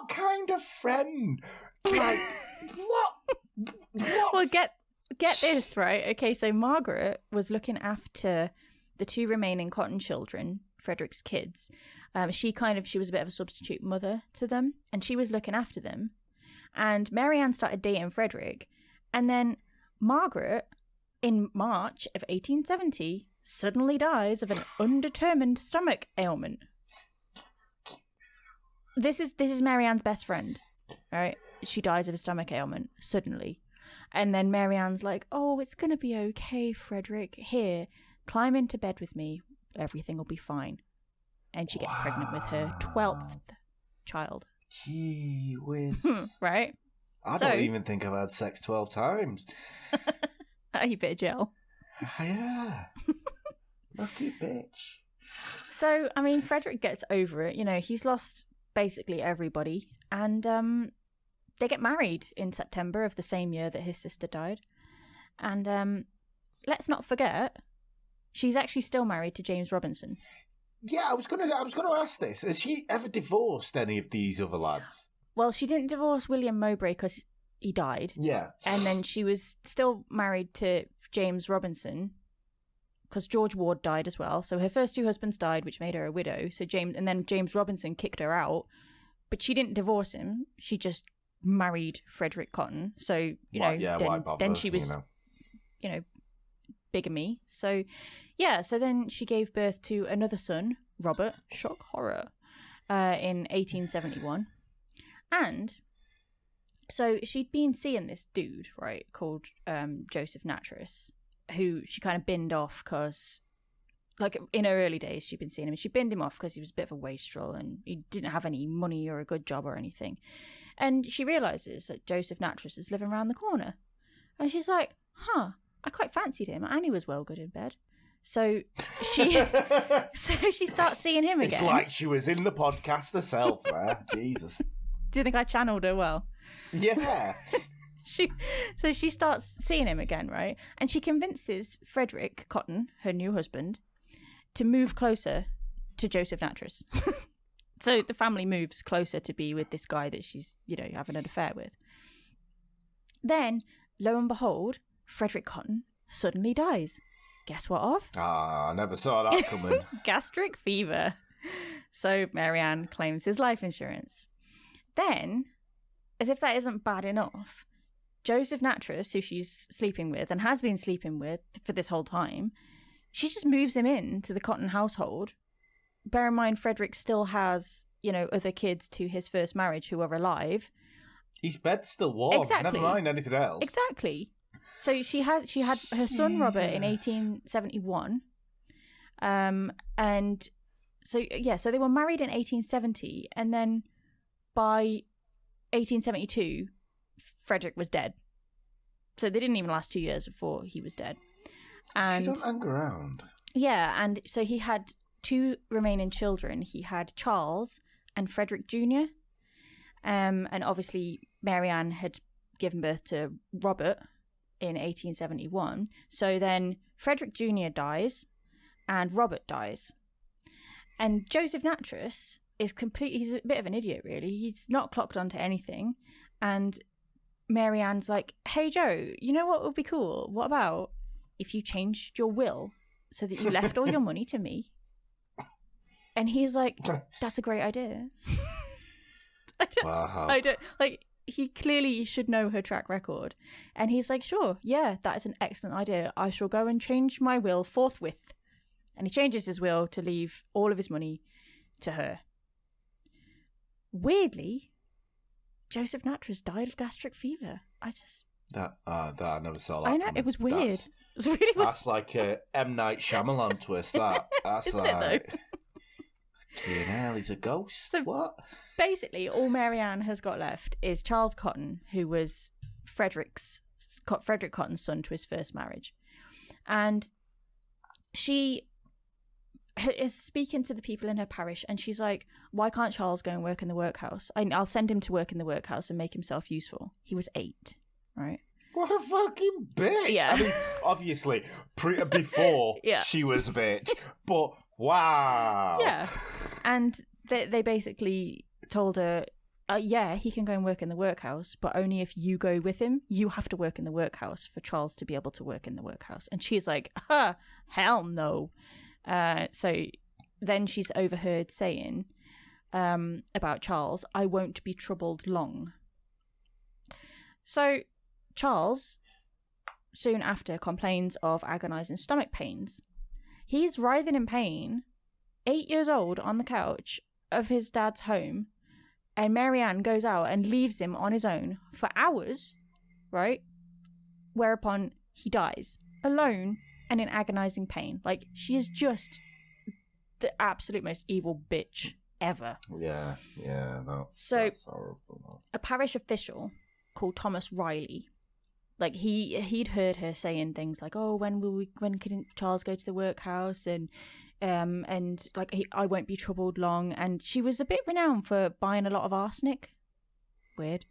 kind of friend? Like, what? Well, get this, right? Okay, so Margaret was looking after the 2 remaining Cotton children, Frederick's kids. She was a bit of a substitute mother to them, and she was looking after them. And Marianne started dating Frederick, and then Margaret, in March of 1870, suddenly dies of an undetermined stomach ailment. This is Marianne's best friend, right? She dies of a stomach ailment suddenly. And then Marianne's like, oh, it's going to be okay, Frederick. Here, climb into bed with me. Everything will be fine. And she gets pregnant with her 12th child. Gee whiz. Right? I don't even think I've had sex 12 times. Are you a bit of gel? Yeah. Lucky bitch. So, I mean, Frederick gets over it. He's lost basically everybody. And they get married in September of the same year that his sister died. And let's not forget, she's actually still married to James Robinson. Yeah, I was gonna ask this. Has she ever divorced any of these other lads? Well, she didn't divorce William Mowbray because he died. Yeah. And then she was still married to James Robinson because George Ward died as well. So her first 2 husbands died, which made her a widow. So James Robinson kicked her out, but she didn't divorce him. She just married Frederick Cotton. So, why bother, then she was, bigamy. So, yeah, so then she gave birth to another son, Robert, shock horror, in 1871. And so she'd been seeing this dude, right, called Joseph Nattrass, who she kind of binned off because, like, in her early days, she'd been seeing him. She binned him off because he was a bit of a wastrel and he didn't have any money or a good job or anything. And she realises that Joseph Nattrass is living around the corner. And she's like, I quite fancied him and he was well good in bed. So she starts seeing him again. It's like she was in the podcast herself there. Jesus. Do you think I channeled her well? Yeah. So she starts seeing him again, right? And she convinces Frederick Cotton, her new husband, to move closer to Joseph Nattrass. So the family moves closer to be with this guy that she's, having an affair with. Then, lo and behold, Frederick Cotton suddenly dies. Guess what of? I never saw that coming. Gastric fever. So Marianne claims his life insurance. Then, as if that isn't bad enough, Joseph Nattrass, who she's sleeping with and has been sleeping with for this whole time, she just moves him into the Cotton household. Bear in mind, Frederick still has, other kids to his first marriage who are alive. His bed's still warm. Exactly. Never mind anything else. Exactly. So she had her son Robert in 1871. And so they were married in 1870, and then by 1872, Frederick was dead. So they didn't even last 2 years before he was dead. And she don't hang around. Yeah, and so he had 2 remaining children. He had Charles and Frederick Jr. And obviously Marianne had given birth to Robert in 1871. So then Frederick Jr. dies and Robert dies. And Joseph Nattrass is he's a bit of an idiot, really. He's not clocked onto anything. And Marianne's like, hey, Joe, you know what would be cool? What about if you changed your will so that you left all your money to me? And he's like, that's a great idea. I don't, like, he clearly should know her track record. And he's like, sure, yeah, that is an excellent idea. I shall go and change my will forthwith. And he changes his will to leave all of his money to her. Weirdly, Joseph Natras died of gastric fever. That I never saw that. I know, it was weird. It was really weird. That's like a M. Night Shyamalan twist, that. That's Isn't like... it, though? Fucking hell, he's a ghost. So what? Basically, all Marianne has got left is Charles Cotton, who was Frederick Cotton's son to his first marriage. And she is speaking to the people in her parish, and she's like, why can't Charles go and work in the workhouse? I'll send him to work in the workhouse and make himself useful. He was 8, right? What a fucking bitch. Yeah. I mean, obviously, before she was a bitch, but wow. Yeah. And they basically told her, yeah, he can go and work in the workhouse, but only if you go with him. You have to work in the workhouse for Charles to be able to work in the workhouse. And she's like, hell no. So then she's overheard saying about Charles, I won't be troubled long. So Charles soon after complains of agonizing stomach pains. He's writhing in pain, 8 years old, on the couch of his dad's home, and Marianne goes out and leaves him on his own for hours, right? Whereupon he dies, alone and in agonizing pain. Like, she is just the absolute most evil bitch ever. Yeah, that's horrible. A parish official called Thomas Riley, like, he'd heard her saying things like, oh, when can Charles go to the workhouse, and like, I won't be troubled long. And she was a bit renowned for buying a lot of arsenic. Weird.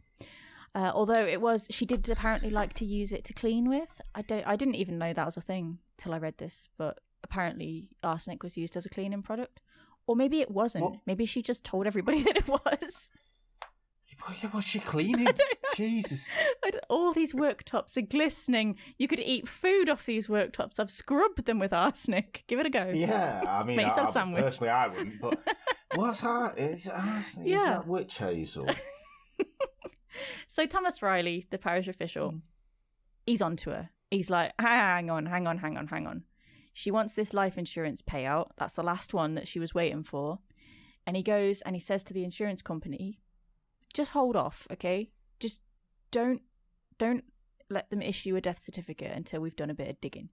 Although she did apparently like to use it to clean with. I didn't even know that was a thing till I read this, but apparently arsenic was used as a cleaning product. Or maybe it wasn't. What? Maybe she just told everybody that it was. What's she cleaning? I don't know. Jesus. All these worktops are glistening. You could eat food off these worktops. I've scrubbed them with arsenic. Give it a go. Yeah, I mean, Make yourself a sandwich. Personally, I wouldn't, but what's that? Is it arsenic? Yeah. Is that witch hazel? So Thomas Riley, the parish official, he's onto her. He's like, hang on. She wants this life insurance payout. That's the last one that she was waiting for. And he goes and he says to the insurance company, just hold off, okay? Just don't let them issue a death certificate until we've done a bit of digging.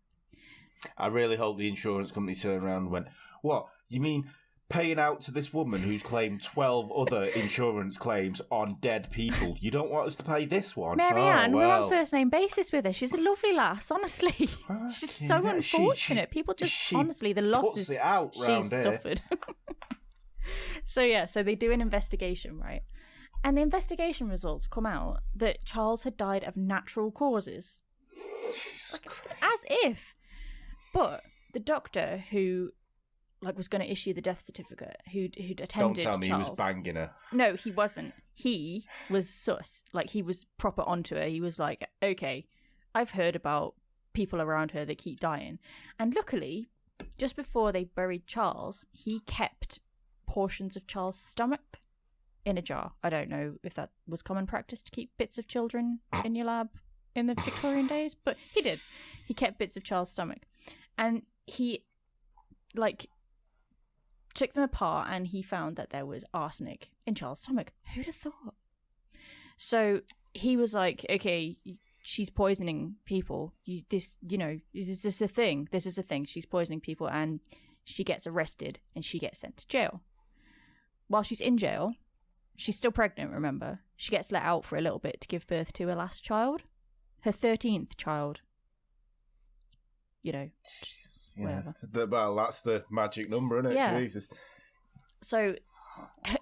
I really hope the insurance company turned around and went, what? You mean paying out to this woman who's claimed 12 other insurance claims on dead people? You don't want us to pay this one? Marianne, we're on first name basis with her. She's a lovely lass, honestly. She's so unfortunate. People just, honestly, the losses she's suffered. So they do an investigation, right? And the investigation results come out that Charles had died of natural causes. As if. But the doctor who was going to issue the death certificate, who'd attended Don't tell me Charles, he was banging her. No, he wasn't. He was sus. Like, he was proper onto her. He was like, okay, I've heard about people around her that keep dying. And luckily, just before they buried Charles, he kept portions of Charles' stomach in a jar. I don't know if that was common practice to keep bits of children in your lab in the Victorian days, but he did. He kept bits of Charles' stomach. And he, took them apart, and he found that there was arsenic in Charles' stomach. Who'd have thought? So he was like, okay, she's poisoning people. This is a thing. This is a thing. She's poisoning people, and she gets arrested, and she gets sent to jail. While she's in jail, she's still pregnant, remember? She gets let out for a little bit to give birth to her last child. Her 13th child. Just whatever. Well, that's the magic number, isn't it? Yeah. Jesus. So,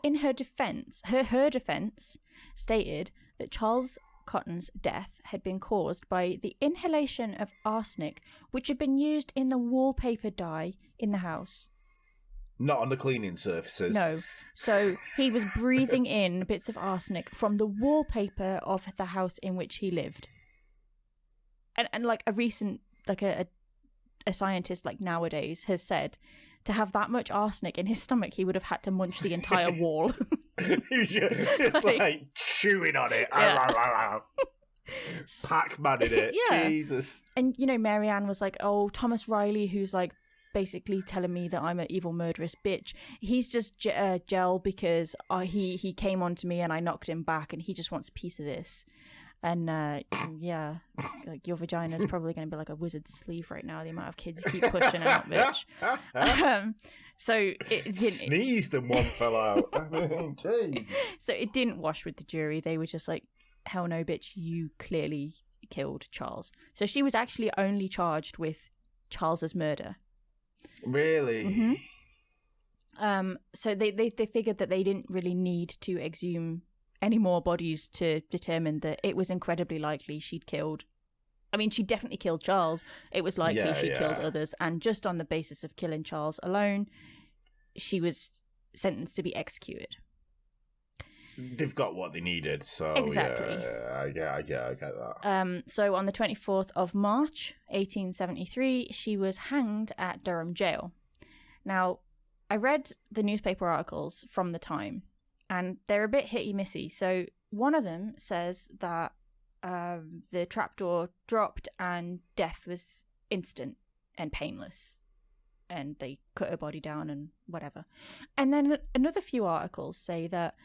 in her defence, her defence stated that Charles Cotton's death had been caused by the inhalation of arsenic, which had been used in the wallpaper dye in the house. Not on the cleaning surfaces. No. So he was breathing in bits of arsenic from the wallpaper of the house in which he lived. And like a recent, like a scientist like nowadays has said, to have that much arsenic in his stomach, he would have had to munch the entire wall. It's like chewing on it. Yeah. Pac-Man in it. Yeah. Jesus. And, you know, Marianne was like, oh, Thomas Riley, who's like basically telling me that I'm an evil murderous bitch. He's just gel because he came onto me and I knocked him back and he just wants a piece of this. And yeah, like your vagina's probably going to be like a wizard's sleeve right now. The amount of kids keep pushing out, bitch. So it didn't sneezed and one fell out. I mean, geez. So it didn't wash with the jury. They were just like, hell no, bitch, you clearly killed Charles. So she was actually only charged with Charles's murder. Really? Mm-hmm. So they figured that they didn't really need to exhume any more bodies to determine that it was incredibly likely she'd killed. I mean, she definitely killed Charles. It was likely she killed others. And just on the basis of killing Charles alone, she was sentenced to be executed. They've got what they needed, so exactly. Yeah, I get that. So on the 24th of March, 1873, she was hanged at Durham Jail. Now, I read the newspaper articles from the time, and they're a bit hitty-missy. So one of them says that the trapdoor dropped and death was instant and painless. And they cut her body down and whatever. And then another few articles say that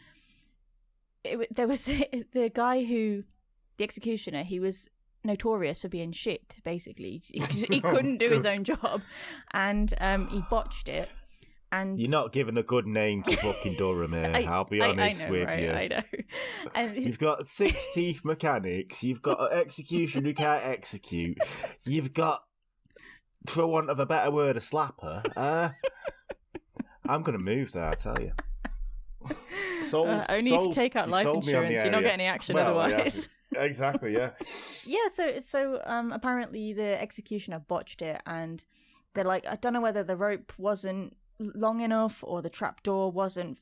there was the guy the executioner, he was notorious for being shit, basically. He couldn't do his own job. And he botched it. And you're not giving a good name to fucking Durham here, I'll be honest I know, with right? you. I know. And you've got 6 teeth mechanics, you've got an executioner who can't execute, you've got, for want of a better word, a slapper. I'm going to move there, I tell you. Only if you take out life insurance, you're not getting any action otherwise. Yeah. Exactly, yeah. Yeah, so apparently the executioner botched it, and they're like, I don't know whether the rope wasn't long enough or the trapdoor wasn't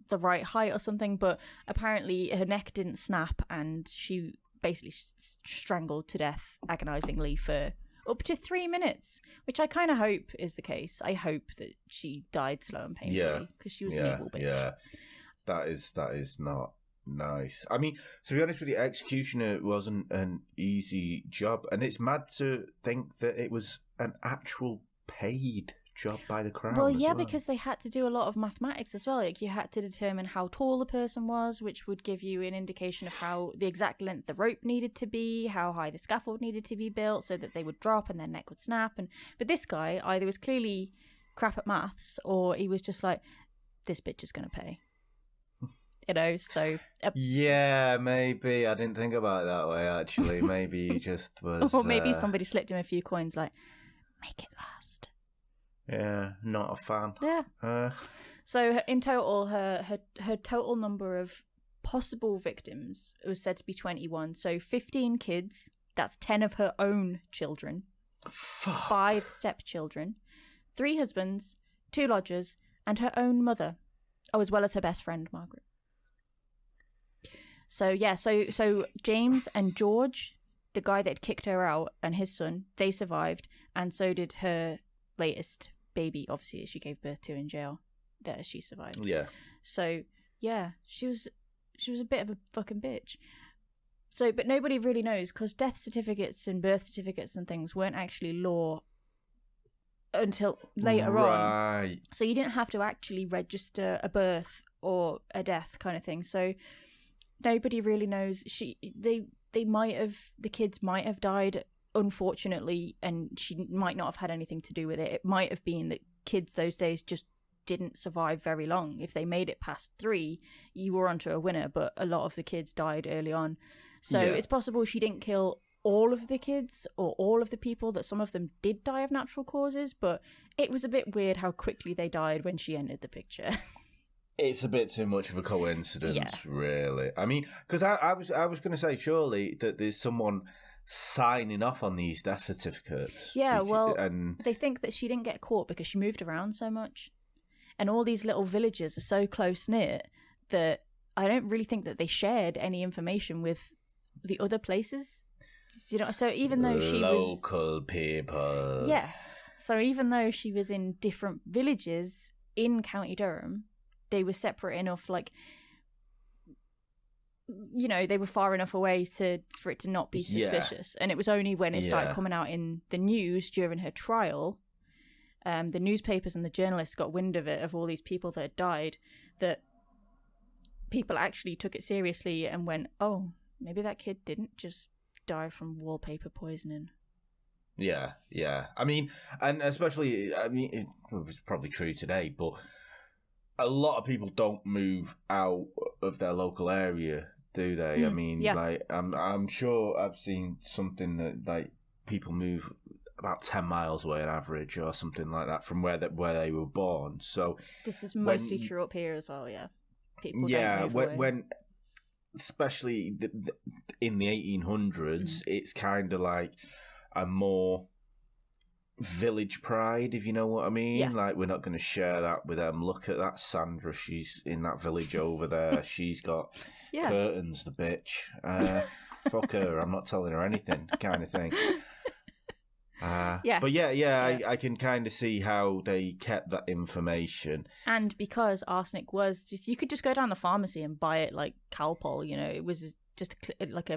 the right height or something, but apparently her neck didn't snap and she basically strangled to death agonizingly for up to 3 minutes, which I kind of hope is the case. I hope that she died slow and painfully because she was an evil bitch. Yeah, that is not nice. I mean, to be honest with you, executioner wasn't an easy job, and it's mad to think that it was an actual paid job by the crown. Well, yeah, because they had to do a lot of mathematics as well. Like, you had to determine how tall the person was, which would give you an indication of how the exact length the rope needed to be, how high the scaffold needed to be built so that they would drop and their neck would snap. But this guy either was clearly crap at maths, or he was just like, this bitch is going to pay. You know, so... yeah, maybe. I didn't think about it that way, actually. Maybe he just was... or maybe somebody slipped him a few coins like, make it last. Yeah, not a fan. Yeah. So in total, her total number of possible victims was said to be 21. So 15 kids, that's 10 of her own children. Fuck. 5 stepchildren, 3 husbands, 2 lodgers, and her own mother. Oh, as well as her best friend, Margaret. So yeah, so James and George, the guy that kicked her out, and his son, they survived, and so did her latest baby, obviously, she gave birth to in jail. That she survived. Yeah. So yeah, she was a bit of a fucking bitch. So, but nobody really knows, because death certificates and birth certificates and things weren't actually law until later on. So you didn't have to actually register a birth or a death kind of thing. So nobody really knows. The kids might have died unfortunately, and she might not have had anything to do with it. It might have been that kids those days just didn't survive very long. If they made it past 3, you were onto a winner, but a lot of the kids died early on. So it's possible she didn't kill all of the kids or all of the people, that some of them did die of natural causes, but it was a bit weird how quickly they died when she entered the picture. It's a bit too much of a coincidence, really. I mean, because I was going to say, surely that there's someone signing off on these death certificates. Yeah, well, they think that she didn't get caught because she moved around so much. And all these little villages are so close-knit that I don't really think that they shared any information with the other places. You know, so even though she was... Local people. Yes. So even though she was in different villages in County Durham, they were separate enough, like... You know, they were far enough away for it to not be suspicious. And it was only when it started coming out in the news during her trial, the newspapers and the journalists got wind of it, of all these people that had died, that people actually took it seriously and went, oh, maybe that kid didn't just die from wallpaper poisoning. Yeah. I mean, and especially, it's probably true today, but a lot of people don't move out of their local area, do they? I mean, like, I'm sure I've seen something that, like, people move about 10 miles away on average or something like that from where they were born. So this is mostly true up here as well, yeah. People don't move away. When especially in the 1800s, it's kind of like a more village pride, if you know what I mean. Yeah. Like, we're not going to share that with them. Look at that Sandra, she's in that village over there. She's got curtains, the bitch. Fuck her, I'm not telling her anything, kind of thing. But I can kind of see how they kept that information. And because arsenic was just, you could just go down the pharmacy and buy it like Calpol, you know, it was just like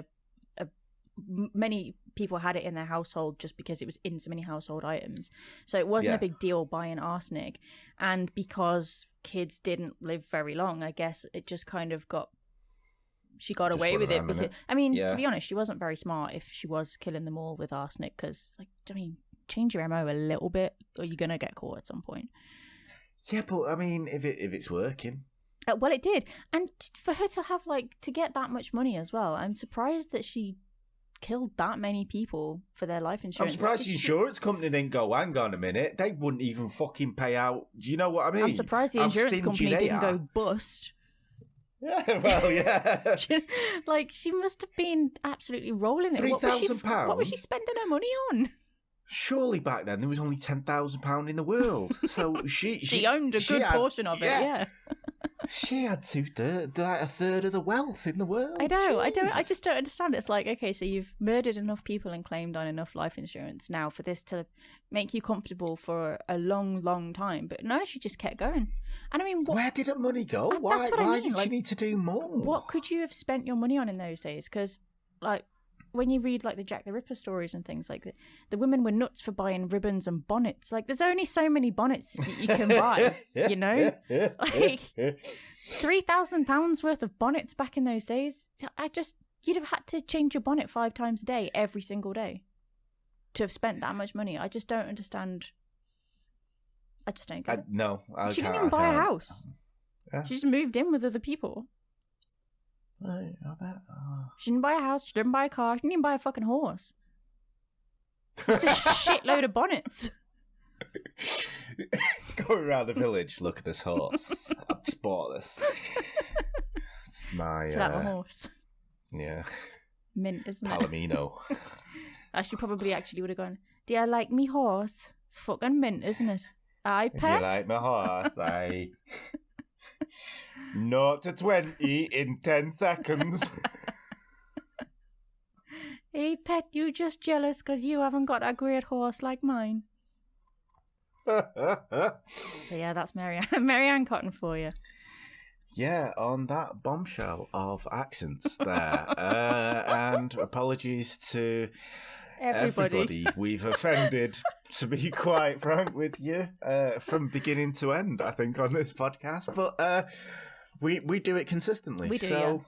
many people had it in their household just because it was in so many household items. So it wasn't a big deal buying arsenic. And because kids didn't live very long, I guess it just kind of she got away with it. Because, I mean, to be honest, she wasn't very smart if she was killing them all with arsenic, because, like, I mean, change your MO a little bit or you're going to get caught at some point. Yeah, but, I mean, if it's working. Well, it did. And for her to have, like, to get that much money as well, I'm surprised that she killed that many people for their life insurance. I'm surprised the insurance company didn't go, hang on a minute, they wouldn't even fucking pay out. Do you know what I mean? I'm surprised the insurance company didn't go bust. Yeah, well, yeah. Like, she must have been absolutely rolling it. £3,000? What was she spending her money on? Surely back then there was only £10,000 in the world. So she owned a good portion of it, yeah. She had a third of the wealth in the world. I know. Jesus. I just don't understand. It's like, okay, so you've murdered enough people and claimed on enough life insurance now for this to make you comfortable for a long, long time. But no, she just kept going. And I mean, where did her money go? Why did she need to do more? What could you have spent your money on in those days? Because, like, when you read, like, the Jack the Ripper stories and things like that, the women were nuts for buying ribbons and bonnets. Like, there's only so many bonnets you can buy, you know? Like, £3,000 worth of bonnets back in those days. You'd have had to change your bonnet 5 times a day, every single day, to have spent that much money. I just don't understand. I just don't get it. No, she didn't even buy a house. Yeah. She just moved in with other people. I bet. She didn't buy a house, she didn't buy a car, she didn't even buy a fucking horse. Just a shitload of bonnets. Going around the village, look at this horse. I just bought this. It's my... So that horse. Yeah. Mint, isn't Palomino. it? She probably actually would have gone, do you like me horse? It's fucking mint, isn't it? I pet. Do you like my horse? I... 0 to 20 in 10 seconds. Hey, pet, you just jealous because you haven't got a great horse like mine. So yeah, that's Marianne Cotton for you. Yeah, on that bombshell of accents there. And apologies to everybody we've offended, to be quite frank with you, from beginning to end, I think, on this podcast. But we do it consistently. We do, so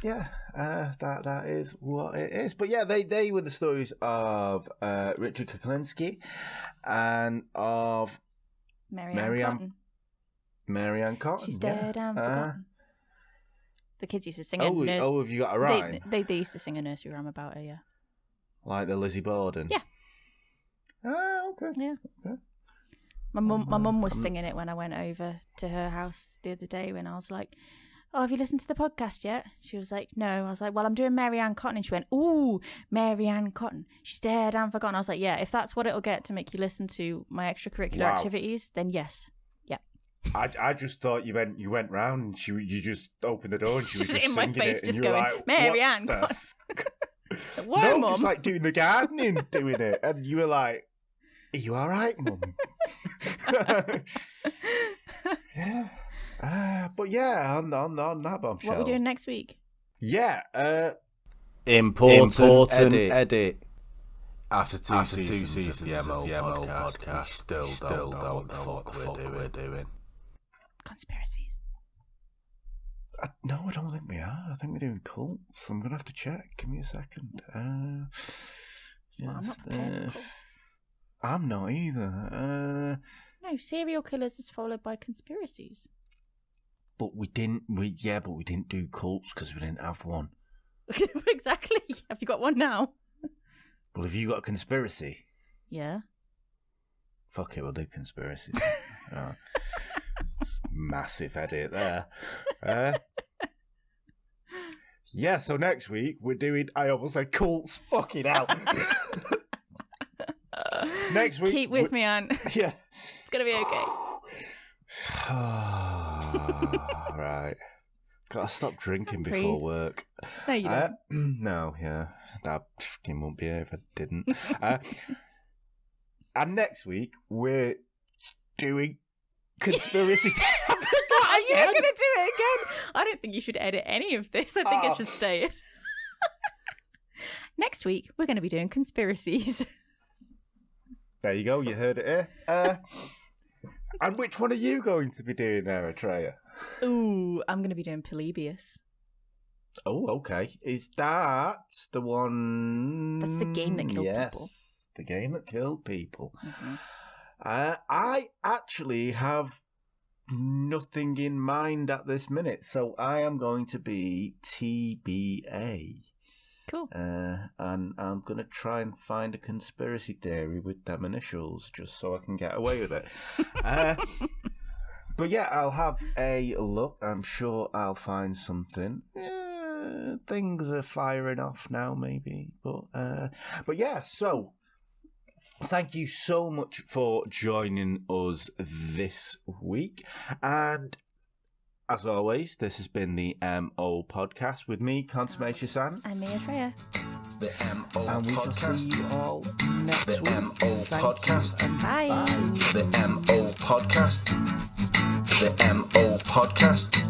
that is what it is. But yeah, they were the stories of Richard Kuklinski and of Marianne Cotton. She's dead and forgotten. The kids used to sing have you got a rhyme? They used to sing a nursery rhyme about her, yeah. Like the Lizzie Borden? Yeah. Oh, okay. Yeah. Okay. My mum was singing it when I went over to her house the other day when I was like, oh, have you listened to the podcast yet? She was like, no. I was like, well, I'm doing Marianne Cotton. And she went, ooh, Marianne Cotton. She's dead and forgotten. I was like, yeah, if that's what it'll get to make you listen to my extracurricular activities, then yes. Yeah. I just thought you went round and you just opened the door and she was just in my singing face, it just and you were going, like, Marianne what Cotton. Why, no, Mum? Mum? Just like doing the gardening, doing it. And you were like, are you all right, Mum? Yeah. But yeah, on that bombshell. What are we doing next week? Yeah. Important edit. After two seasons of the MO podcast, we still don't know what the fuck we're doing. Conspiracies. No, I don't think we are. I think we're doing cults. I'm going to have to check. Give me a second. Yes, I'm not prepared for cults. I'm not either. No, serial killers is followed by conspiracies. But we didn't do cults because we didn't have one. Exactly. Have you got one now? Well, have you got a conspiracy? Yeah. Fuck it, we'll do conspiracies. Oh. It's massive edit there. Yeah, so next week we're doing, I almost said cults, fucking hell. Next week. Keep with me, Aunt. Yeah. It's going to be okay. Right. Gotta stop drinking before work. No, you don't. No, yeah. That fucking won't be here if I didn't. And next week, we're doing conspiracy. Are you going to do it again? I don't think you should edit any of this. I think it should stay in. Next week, we're going to be doing conspiracies. There you go. You heard it here. And which one are you going to be doing there, Atreya? Ooh, I'm going to be doing Polybius. Oh, okay. Is that the one? That's the game that killed people. Yes, the game that killed people. Mm-hmm. I actually have nothing in mind at this minute, so I am going to be TBA. Cool. And I'm going to try and find a conspiracy theory with them initials just so I can get away with it. But yeah, I'll have a look. I'm sure I'll find something. Things are firing off now, maybe. But yeah, so thank you so much for joining us this week. And as always, this has been the MO Podcast with me, Consummatious Ant. And me, Atreya. The MO And we Podcast. shall see you all next The week. MO Podcast. And bye. The MO Podcast. The MO Podcast.